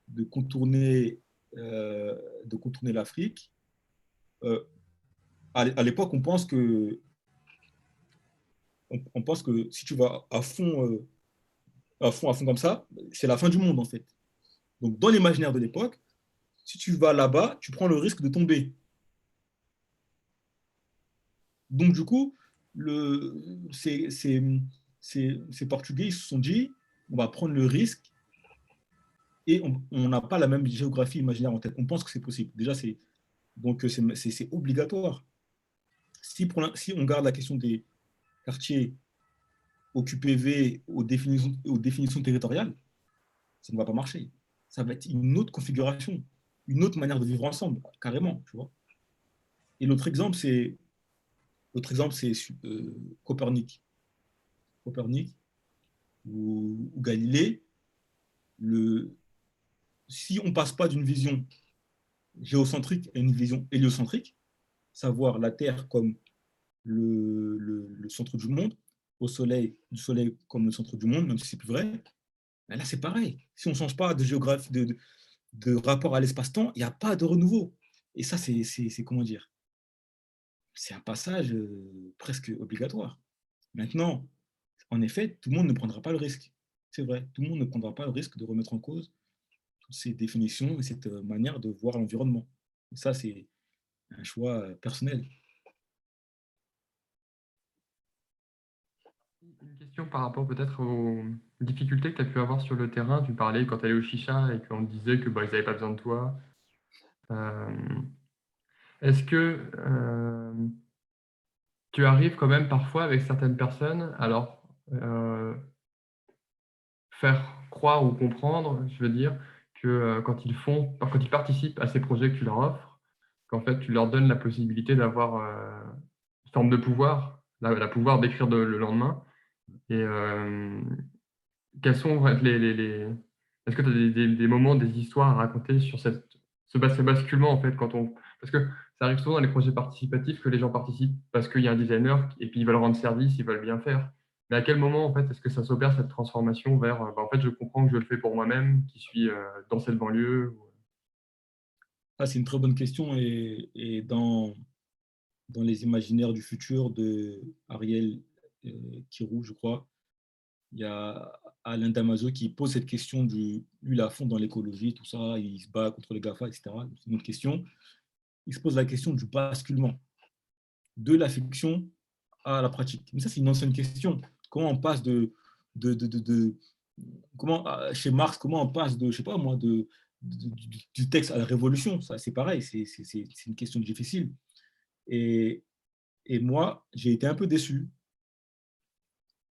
de contourner, de contourner l'Afrique, à l'époque, on pense que si tu vas à fond comme ça, c'est la fin du monde en fait. Donc dans l'imaginaire de l'époque, si tu vas là-bas, tu prends le risque de tomber. Donc du coup, ces Portugais ils se sont dit, on va prendre le risque et on n'a pas la même géographie imaginaire en tête. On pense que c'est possible. Déjà, donc c'est obligatoire. Si on garde la question des quartiers au QPV, aux définitions territoriales, ça ne va pas marcher. Ça va être une autre configuration, une autre manière de vivre ensemble, carrément, tu vois. Et l'autre exemple, c'est Copernic. Copernic ou Galilée. Si on ne passe pas d'une vision géocentrique à une vision héliocentrique, savoir la Terre comme le centre du monde, du Soleil comme le centre du monde, même si c'est plus vrai, ben là c'est pareil. Si on ne change pas de géographie, de rapport à l'espace-temps, il n'y a pas de renouveau. Et ça, c'est comment dire, c'est un passage presque obligatoire. Maintenant, en effet, tout le monde ne prendra pas le risque. C'est vrai, tout le monde ne prendra pas le risque de remettre en cause toutes ces définitions et cette manière de voir l'environnement. Et ça, c'est un choix personnel. Une question par rapport peut-être aux difficultés que tu as pu avoir sur le terrain. Tu parlais quand tu allais au chicha et qu'on te disait que bah, ils n'avaient pas besoin de toi. Est-ce que tu arrives quand même parfois avec certaines personnes, alors faire croire ou comprendre, je veux dire, que quand ils participent à ces projets que tu leur offres, qu'en fait tu leur donnes la possibilité d'avoir une forme de pouvoir, la pouvoir d'écrire le lendemain. Et quels sont est-ce que tu as des moments, des histoires à raconter sur ce basculement en fait parce que ça arrive souvent dans les projets participatifs que les gens participent parce qu'il y a un designer et puis ils veulent rendre service, ils veulent bien faire. Mais à quel moment en fait est-ce que ça s'opère cette transformation vers en fait je comprends que je le fais pour moi-même, qui suis dans cette banlieue Ah, c'est une très bonne question et dans les imaginaires du futur de Ariel Kirou, je crois, il y a Alain Damasio qui pose cette question lui, il est à fond dans l'écologie, tout ça, il se bat contre les GAFA, etc. C'est une autre question. Il se pose la question du basculement de la fiction à la pratique. Mais ça, c'est une ancienne question. Comment on passe chez Marx, comment on passe je sais pas moi, du texte à la révolution? Ça, c'est pareil, c'est une question difficile. Et moi, j'ai été un peu déçu.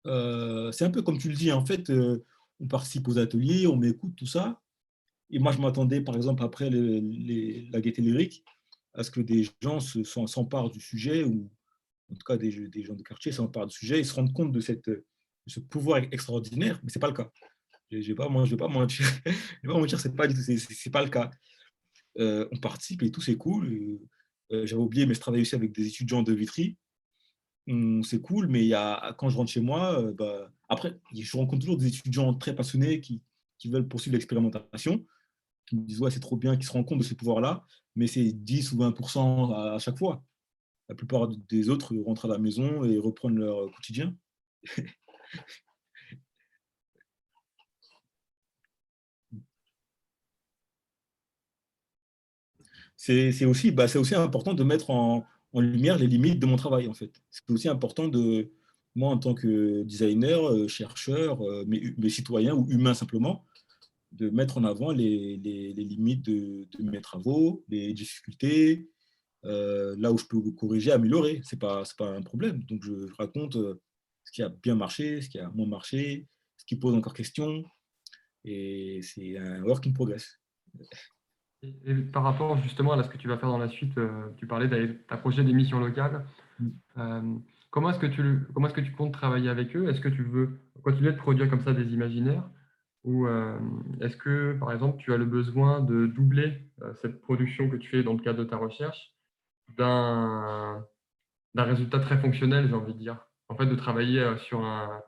C'est un peu comme tu le dis, en fait, on participe aux ateliers, on m'écoute, tout ça. Et moi, je m'attendais, par exemple, après la Gaîté Lyrique, à ce que des gens s'emparent du sujet, ou en tout cas des gens de quartier s'emparent du sujet et se rendent compte de ce pouvoir extraordinaire, mais ce n'est pas le cas. Je ne vais pas mentir, ce n'est pas, c'est pas le cas. On participe et tout, c'est cool. J'avais oublié, mais je travaille aussi avec des étudiants de Vitry. c'est cool, mais quand je rentre chez moi, après, je rencontre toujours des étudiants très passionnés qui veulent poursuivre l'expérimentation, qui me disent ouais, c'est trop bien, qui se rendent compte de ce pouvoir-là, mais c'est 10 ou 20% à chaque fois. La plupart des autres rentrent à la maison et reprennent leur quotidien. C'est aussi important de mettre en lumière les limites de mon travail, en fait. C'est aussi important de, moi, en tant que designer, chercheur, mais citoyen ou humain simplement, de mettre en avant les limites de mes travaux, les difficultés, là où je peux corriger, améliorer. C'est pas un problème. Donc, je raconte ce qui a bien marché, ce qui a moins marché, ce qui pose encore question. Et c'est un work in progress. Et par rapport justement à ce que tu vas faire dans la suite, tu parlais d'approcher des missions locales. Comment est-ce que tu comptes travailler avec eux? Est-ce que tu veux continuer de produire comme ça des imaginaires? Ou est-ce que, par exemple, tu as le besoin de doubler cette production que tu fais dans le cadre de ta recherche d'un résultat très fonctionnel, j'ai envie de dire? En fait, de travailler sur à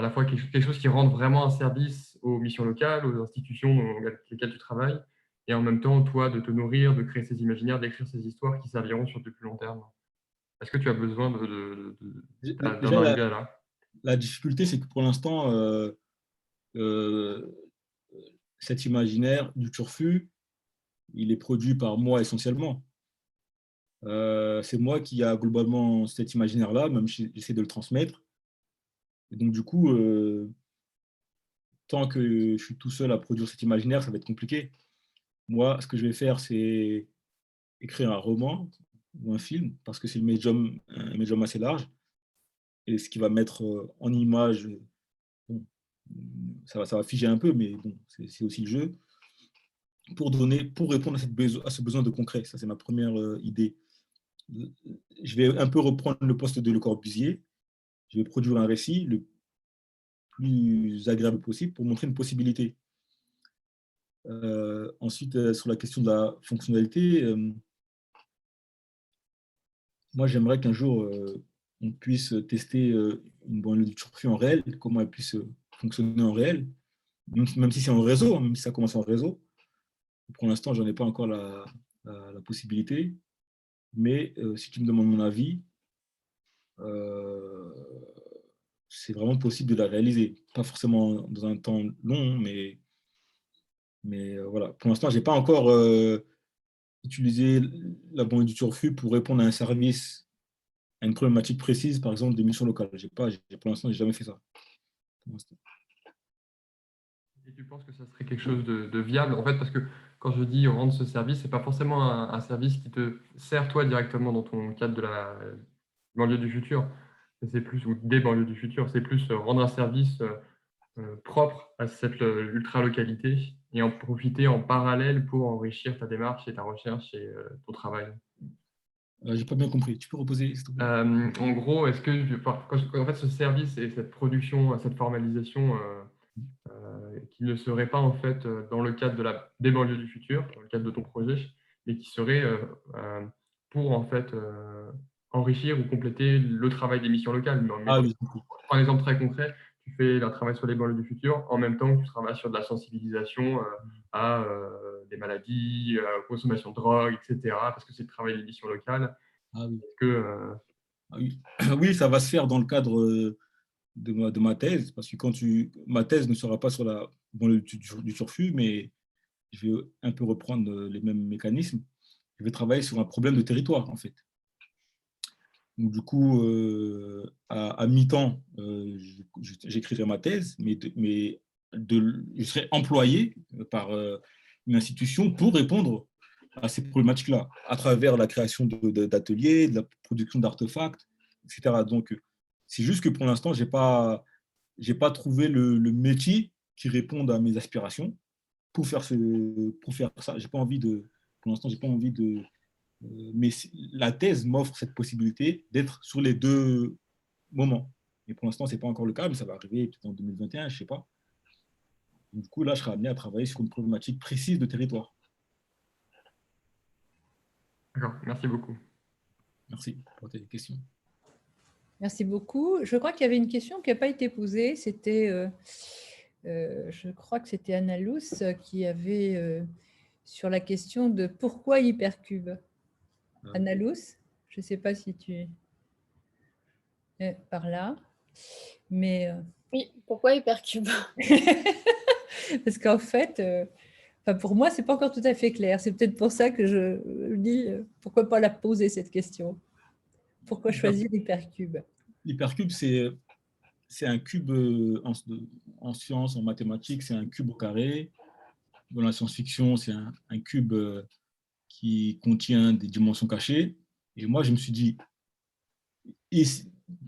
la fois quelque chose qui rende vraiment un service aux missions locales, aux institutions avec lesquelles tu travailles, et en même temps, toi, de te nourrir, de créer ces imaginaires, d'écrire ces histoires qui serviront sur du plus long terme. Est-ce que tu as besoin d'en Déjà, arriver à là? la difficulté, c'est que pour l'instant, euh, cet imaginaire du turfu, il est produit par moi essentiellement. C'est moi qui a globalement cet imaginaire-là, même si j'essaie de le transmettre. Et donc, du coup, tant que je suis tout seul à produire cet imaginaire, ça va être compliqué. Moi, ce que je vais faire, c'est écrire un roman ou un film, parce que c'est un médium assez large. Et ce qui va mettre en image, bon, ça va figer un peu, mais bon, c'est aussi le jeu, pour répondre à ce besoin de concret. Ça, c'est ma première idée. Je vais un peu reprendre le poste de Le Corbusier. Je vais produire un récit le plus agréable possible pour montrer une possibilité. Ensuite, sur la question de la fonctionnalité, moi, j'aimerais qu'un jour, on puisse tester une banlieue du turfu en réel, comment elle puisse fonctionner en réel, même si c'est en réseau, hein, même si ça commence en réseau. Pour l'instant, je n'en ai pas encore la possibilité. Mais si tu me demandes mon avis, euh, c'est vraiment possible de la réaliser. Pas forcément dans un temps long, mais voilà. Pour l'instant, je n'ai pas encore utilisé la banlieue du turfu pour répondre à un service, à une problématique précise, par exemple, des missions locales. Pour l'instant, je n'ai jamais fait ça. Et tu penses que ça serait quelque chose de viable? En fait, parce que quand je dis rendre ce service, ce n'est pas forcément un service qui te sert toi directement dans ton cadre de la banlieue du futur. C'est plus, ou des banlieues du futur, c'est plus rendre un service propre à cette ultra-localité et en profiter en parallèle pour enrichir ta démarche et ta recherche et ton travail. J'ai pas bien compris. Tu peux reposer, s'il te plaît? En gros, est-ce que en fait, ce service et cette production, cette formalisation qui ne serait pas en fait dans le cadre des banlieues du futur, dans le cadre de ton projet, mais qui serait pour en fait enrichir ou compléter le travail des missions locales. Ah oui. Par exemple très concret, tu fais un travail sur les banlieues du futur, en même temps que tu travailles sur de la sensibilisation à des maladies, à la consommation de drogue, etc. Parce que c'est le travail des missions locales. Ah oui. Ah oui. Oui, ça va se faire dans le cadre de ma thèse, parce que ma thèse ne sera pas sur la banlieue du turfu, mais je vais un peu reprendre les mêmes mécanismes. Je vais travailler sur un problème de territoire, en fait. Donc, du coup, à mi-temps, j'écrirai ma thèse, je serai employé par une institution pour répondre à ces problématiques-là, à travers la création d'ateliers, de la production d'artefacts, etc. Donc, c'est juste que pour l'instant, je n'ai pas trouvé le métier qui réponde à mes aspirations pour faire ça. Pour l'instant, j'ai pas envie de, mais la thèse m'offre cette possibilité d'être sur les deux moments. Et pour l'instant, ce n'est pas encore le cas, mais ça va arriver peut-être en 2021, je ne sais pas. Donc, du coup, là, je serai amené à travailler sur une problématique précise de territoire. D'accord, merci beaucoup. Merci pour tes questions. Merci beaucoup. Je crois qu'il y avait une question qui n'a pas été posée. C'était, je crois que c'était Anna Luce qui avait sur la question de pourquoi Hypercube. Anna Luce, je ne sais pas si tu es par là, mais Oui, pourquoi Hypercube? parce qu'en fait, enfin pour moi, c'est pas encore tout à fait clair. C'est peut-être pour ça que je me dis pourquoi pas la poser cette question. Pourquoi choisir l'hypercube? L'hypercube, c'est un cube en sciences, en mathématiques, c'est un cube au carré. Dans la science-fiction, c'est un cube qui contient des dimensions cachées. Et moi, je me suis dit,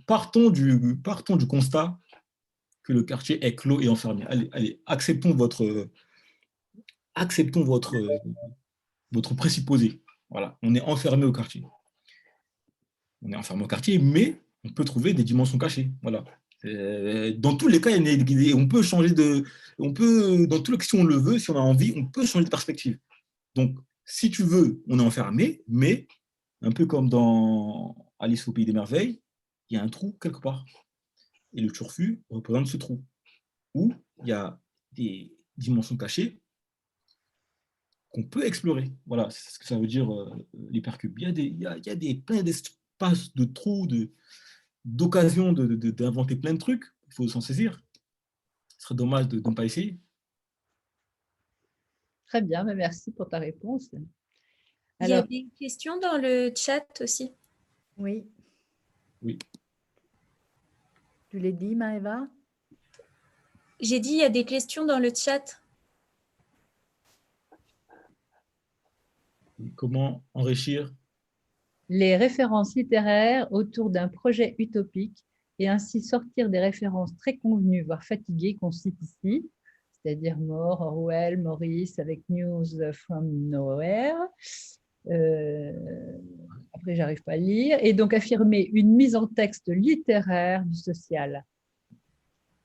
partons du constat que le quartier est clos et enfermé. Allez, acceptons votre présupposé. Voilà, on est enfermé au quartier. On est enfermé au quartier, mais on peut trouver des dimensions cachées. Voilà. Dans tous les cas, on peut changer dans tous les cas, si on le veut, si on a envie, on peut changer de perspective. Donc, si tu veux, on est enfermé, mais un peu comme dans Alice au Pays des Merveilles, il y a un trou quelque part. Et le turfu représente ce trou, où il y a des dimensions cachées qu'on peut explorer. Voilà, c'est ce que ça veut dire l'hypercube. Il y a plein d'espaces, de trous, d'occasions d'inventer plein de trucs. Il faut s'en saisir. Ce serait dommage de ne pas essayer. Très bien, mais merci pour ta réponse. Il y a Alors, des questions dans le chat aussi. Oui, Oui. tu l'as dit, Maëva? J'ai dit, il y a des questions dans le chat. Comment enrichir les références littéraires autour d'un projet utopique et ainsi sortir des références très convenues, voire fatiguées qu'on cite ici, c'est-à-dire Moore, Orwell, Morris avec News from Nowhere. Après, j'arrive pas à lire. Et donc affirmer une mise en texte littéraire du social.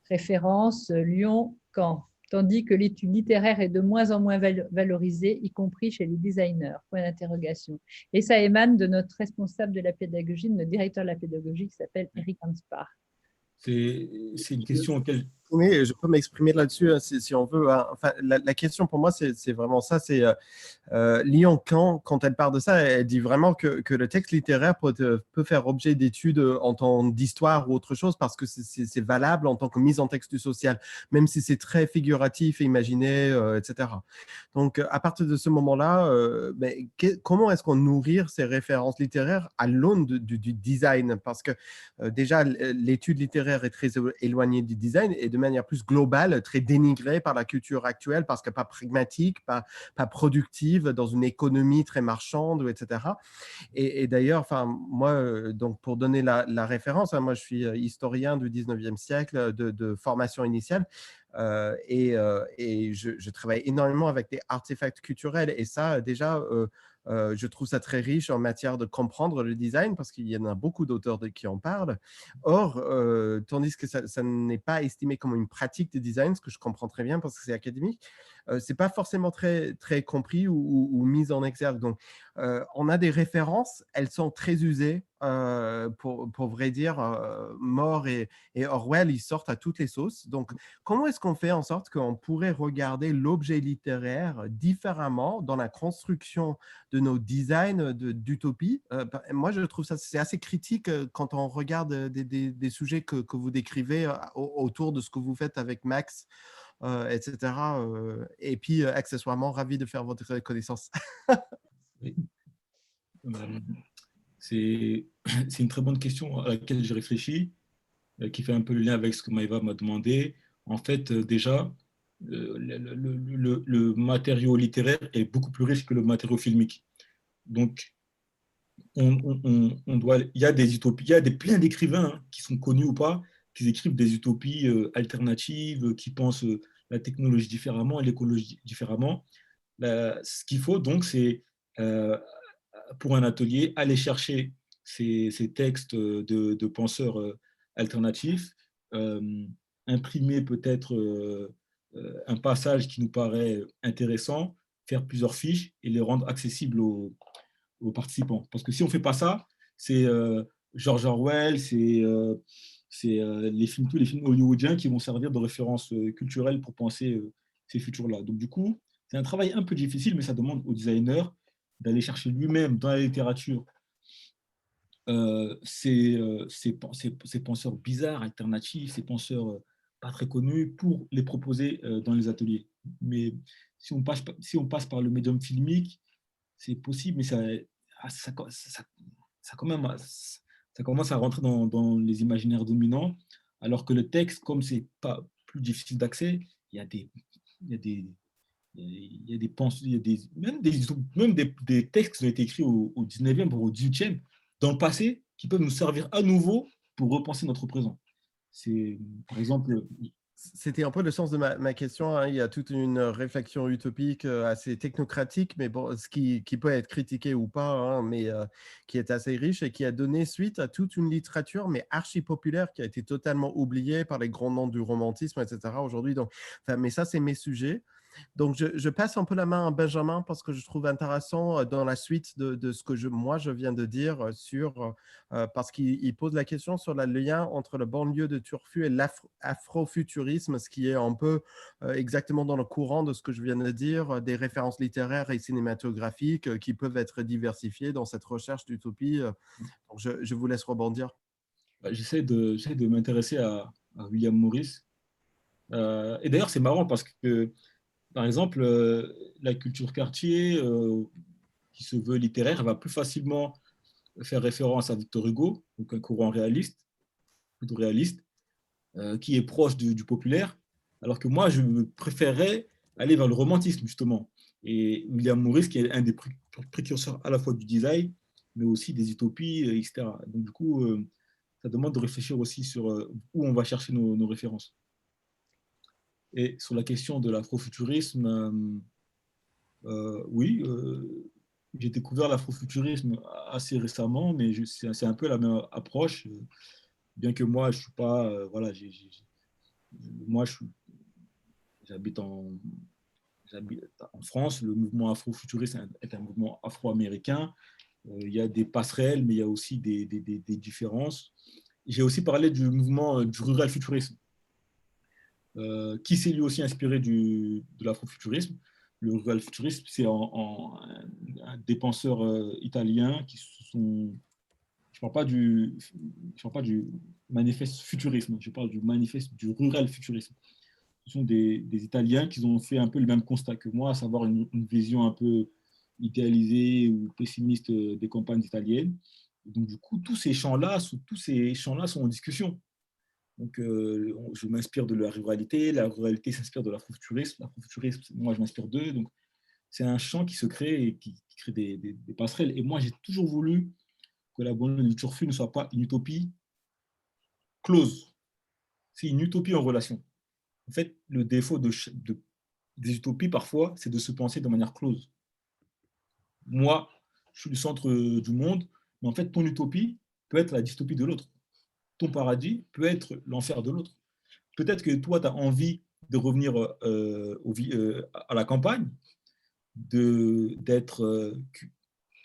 Référence Lyon-Caen. Tandis que l'étude littéraire est de moins en moins valorisée, y compris chez les designers. Point d'interrogation. Et ça émane de notre responsable de la pédagogie, de notre directeur de la pédagogie qui s'appelle Eric Hanspar. C'est une question auquel... Oui, je peux m'exprimer là-dessus si on veut. Enfin, la question pour moi, c'est vraiment ça. C'est Lyon-Caen, quand elle parle de ça, elle dit vraiment que le texte littéraire peut faire objet d'études en temps d'histoire ou autre chose parce que c'est valable en tant que mise en texte du social, même si c'est très figuratif et imaginé, etc. Donc, à partir de ce moment-là, comment est-ce qu'on nourrit ces références littéraires à l'aune du design? Parce que déjà, l'étude littéraire est très éloignée du design et de manière plus globale, très dénigrée par la culture actuelle parce qu'elle n'est pas pragmatique, pas productive, dans une économie très marchande, etc. Et d'ailleurs, moi, donc pour donner la référence, moi je suis historien du 19e siècle de formation initiale. Et je travaille énormément avec des artefacts culturels et ça déjà je trouve ça très riche en matière de comprendre le design parce qu'il y en a beaucoup d'auteurs qui en parlent. Or, tandis que ça n'est pas estimé comme une pratique de design, ce que je comprends très bien parce que c'est académique, c'est pas forcément très, très compris ou mis en exergue. Donc, on a des références, elles sont très usées. Pour vrai dire, Moore et Orwell, ils sortent à toutes les sauces. Donc, comment est-ce qu'on fait en sorte qu'on pourrait regarder l'objet littéraire différemment dans la construction de nos designs d'utopie? Moi, je trouve ça c'est assez critique quand on regarde des sujets que vous décrivez autour de ce que vous faites avec Max, etc. Et puis, accessoirement, ravi de faire votre connaissance. Oui. C'est une très bonne question à laquelle j'ai réfléchi, qui fait un peu le lien avec ce que Maëva m'a demandé. En fait, déjà, le matériau littéraire est beaucoup plus riche que le matériau filmique. Donc, il y a des utopies, il y a plein d'écrivains qui sont connus ou pas, qui écrivent des utopies alternatives, qui pensent la technologie différemment et l'écologie différemment. Ce qu'il faut donc, c'est pour un atelier, aller chercher ces textes de penseurs alternatifs, imprimer peut-être un passage qui nous paraît intéressant, faire plusieurs fiches et les rendre accessibles aux participants. Parce que si on ne fait pas ça, c'est George Orwell, c'est tous les films hollywoodiens qui vont servir de référence culturelle pour penser ces futurs-là. Donc, du coup, c'est un travail un peu difficile, mais ça demande au designer d'aller chercher lui-même dans la littérature ces penseurs bizarres, alternatifs, ces penseurs pas très connus pour les proposer dans les ateliers. Mais si on passe par le médium filmique, c'est possible, mais quand même, ça commence à rentrer dans les imaginaires dominants, alors que le texte, comme c'est pas plus difficile d'accès, il y a des, il y a des, il y a des pensées, il y a même des textes qui ont été écrits au 19e, voire au 18e, dans le passé, qui peuvent nous servir à nouveau pour repenser notre présent. C'est, par exemple, C'était un peu le sens de ma question, hein. Il y a toute une réflexion utopique assez technocratique, mais bon, ce qui peut être critiqué ou pas, hein, mais qui est assez riche et qui a donné suite à toute une littérature, mais archi-populaire, qui a été totalement oubliée par les grands noms du romantisme, etc. aujourd'hui. Donc, mais ça, c'est mes sujets. Donc, je passe un peu la main à Benjamin parce que je trouve intéressant dans la suite de ce que moi, je viens de dire parce qu'il pose la question sur le lien entre le banlieue de Turfu et l'afrofuturisme, ce qui est un peu exactement dans le courant de ce que je viens de dire, des références littéraires et cinématographiques qui peuvent être diversifiées dans cette recherche d'utopie. Donc, je vous laisse rebondir. J'essaie de m'intéresser à William Morris. Et d'ailleurs, c'est marrant parce que, par exemple, la culture quartier, qui se veut littéraire, va plus facilement faire référence à Victor Hugo, donc un courant réaliste, plutôt réaliste, qui est proche du populaire, alors que moi, je préférerais aller vers le romantisme, justement. Et William Morris, qui est un des précurseurs à la fois du design, mais aussi des utopies, etc. Donc, du coup, ça demande de réfléchir aussi sur où on va chercher nos références. Et sur la question de l'afrofuturisme, oui, j'ai découvert l'afrofuturisme assez récemment, mais c'est un peu la même approche, bien que moi, je suis pas, voilà, moi, j'habite en France. Le mouvement afrofuturiste est un mouvement afro-américain. Il y a des passerelles, mais il y a aussi des différences. J'ai aussi parlé du mouvement du rural futurisme, qui s'est lui aussi inspiré de l'afrofuturisme. Le rural futurisme, c'est des penseurs italiens qui se sont... Je ne parle pas du manifeste futurisme, je parle du manifeste du rural futurisme. Ce sont des Italiens qui ont fait un peu le même constat que moi, à savoir une vision un peu idéalisée ou pessimiste des campagnes italiennes. Donc, du coup, tous ces champs-là sont en discussion. Donc, je m'inspire de la ruralité s'inspire de l'afrofuturisme, l'afrofuturisme, moi, je m'inspire d'eux. Donc, c'est un champ qui se crée et qui crée des passerelles. Et moi, j'ai toujours voulu que la banlieue du Turfu ne soit pas une utopie close. C'est une utopie en relation. En fait, le défaut des utopies, parfois, c'est de se penser de manière close. Moi, je suis le centre du monde, mais en fait, ton utopie peut être la dystopie de l'autre. Ton paradis peut être l'enfer de l'autre. Peut-être que toi, tu as envie de revenir à la campagne, d'être,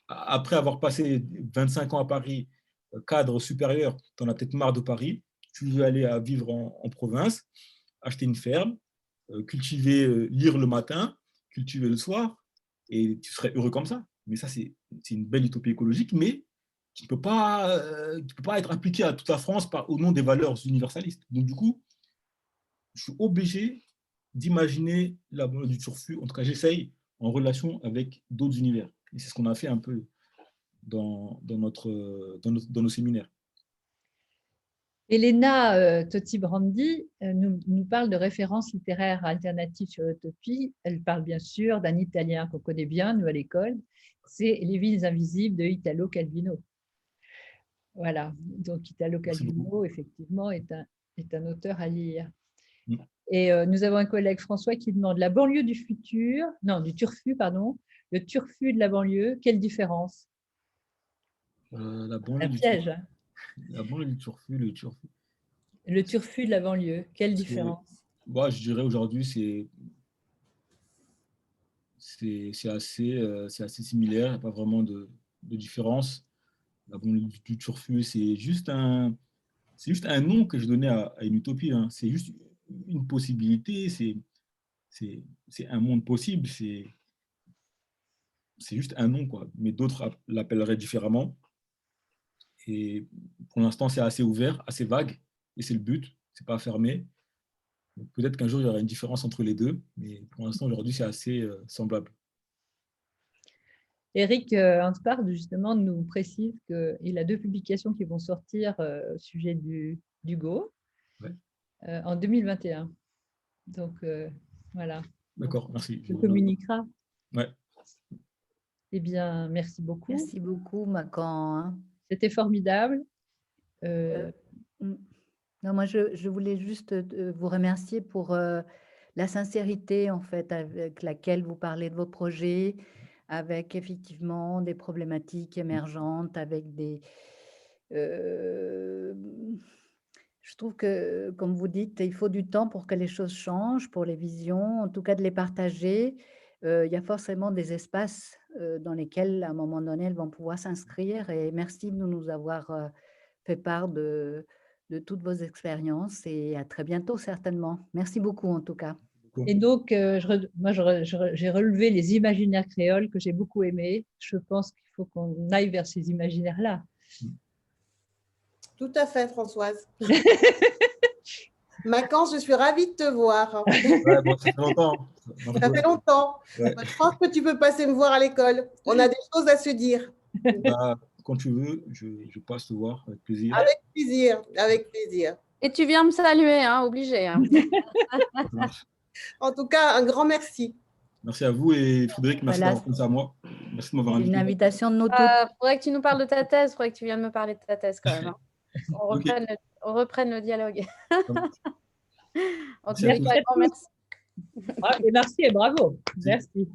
après avoir passé 25 ans à Paris, cadre supérieur, tu en as peut-être marre de Paris, tu veux aller vivre en province, acheter une ferme, cultiver, lire le matin, cultiver le soir, et tu serais heureux comme ça. Mais ça, c'est une belle utopie écologique, mais qui ne peut pas être appliquée à toute la France au nom des valeurs universalistes. Donc, du coup, je suis obligé d'imaginer la banlieue du Turfu, en tout cas, j'essaye, en relation avec d'autres univers. Et c'est ce qu'on a fait un peu dans nos séminaires. Elena Totti-Brandi nous parle de références littéraires alternatives sur l'utopie. Elle parle bien sûr d'un Italien qu'on connaît bien, nous, à l'école. C'est Les villes invisibles de Italo Calvino. Voilà, donc Italo Calvino, effectivement, est un auteur à lire. Et nous avons un collègue, François, qui demande la banlieue du futur, non, du Turfu, pardon, le Turfu de la banlieue, quelle différence? La banlieue Un du piège. Turfu. La banlieue du Turfu, le Turfu. Le Turfu de la banlieue, quelle différence? Moi, je dirais aujourd'hui, c'est assez similaire, il n'y a pas vraiment de différence. La banlieue du turfu, c'est juste un nom que je donnais à une utopie. Hein. C'est juste une possibilité, c'est un monde possible, c'est juste un nom, quoi. Mais d'autres l'appelleraient différemment. Et pour l'instant, c'est assez ouvert, assez vague, et c'est le but, c'est pas fermé. Peut-être qu'un jour, il y aura une différence entre les deux, mais pour l'instant, aujourd'hui, c'est assez semblable. Eric Hanspard, justement, nous précise qu'il a 2 publications qui vont sortir au sujet du Go en 2021. Donc, voilà. D'accord, merci. On communiquera. Ouais. Eh bien, merci beaucoup. Merci beaucoup, Macan. Hein. C'était formidable. Non, moi, je voulais juste vous remercier pour la sincérité, en fait, avec laquelle vous parlez de vos projets, avec effectivement des problématiques émergentes, avec des... je trouve que, comme vous dites, il faut du temps pour que les choses changent, pour les visions, en tout cas de les partager. Il y a forcément des espaces dans lesquels, à un moment donné, elles vont pouvoir s'inscrire. Et merci de nous avoir fait part de toutes vos expériences et à très bientôt, certainement. Merci beaucoup, en tout cas. Et donc, moi, j'ai relevé les imaginaires créoles que j'ai beaucoup aimés. Je pense qu'il faut qu'on aille vers ces imaginaires-là. Tout à fait, Françoise. Macan, je suis ravie de te voir. Ouais, bon, ça fait longtemps. Ça fait longtemps. Ouais. Je pense que tu peux passer me voir à l'école. On a des choses à se dire. Bah, quand tu veux, je passe te voir avec plaisir. Avec plaisir, avec plaisir. Et tu viens me saluer, hein, obligé. Hein. En tout cas, un grand merci. Merci à vous et Frédéric, merci d'avoir pensé à moi. Merci de m'avoir invité. Une invitation de nous tous. Faudrait que tu nous parles de ta thèse, faudrait que tu viennes me parler de ta thèse quand même. Hein. On reprenne le dialogue. En tout cas, merci. Et merci et bravo. Merci.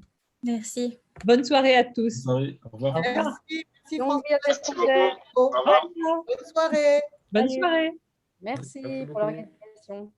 Merci. Bonne soirée à tous. Bonne soirée. Au revoir. Merci, Longue vie à tes François. projets. Bonne soirée. Bonne soirée. Merci pour l'organisation.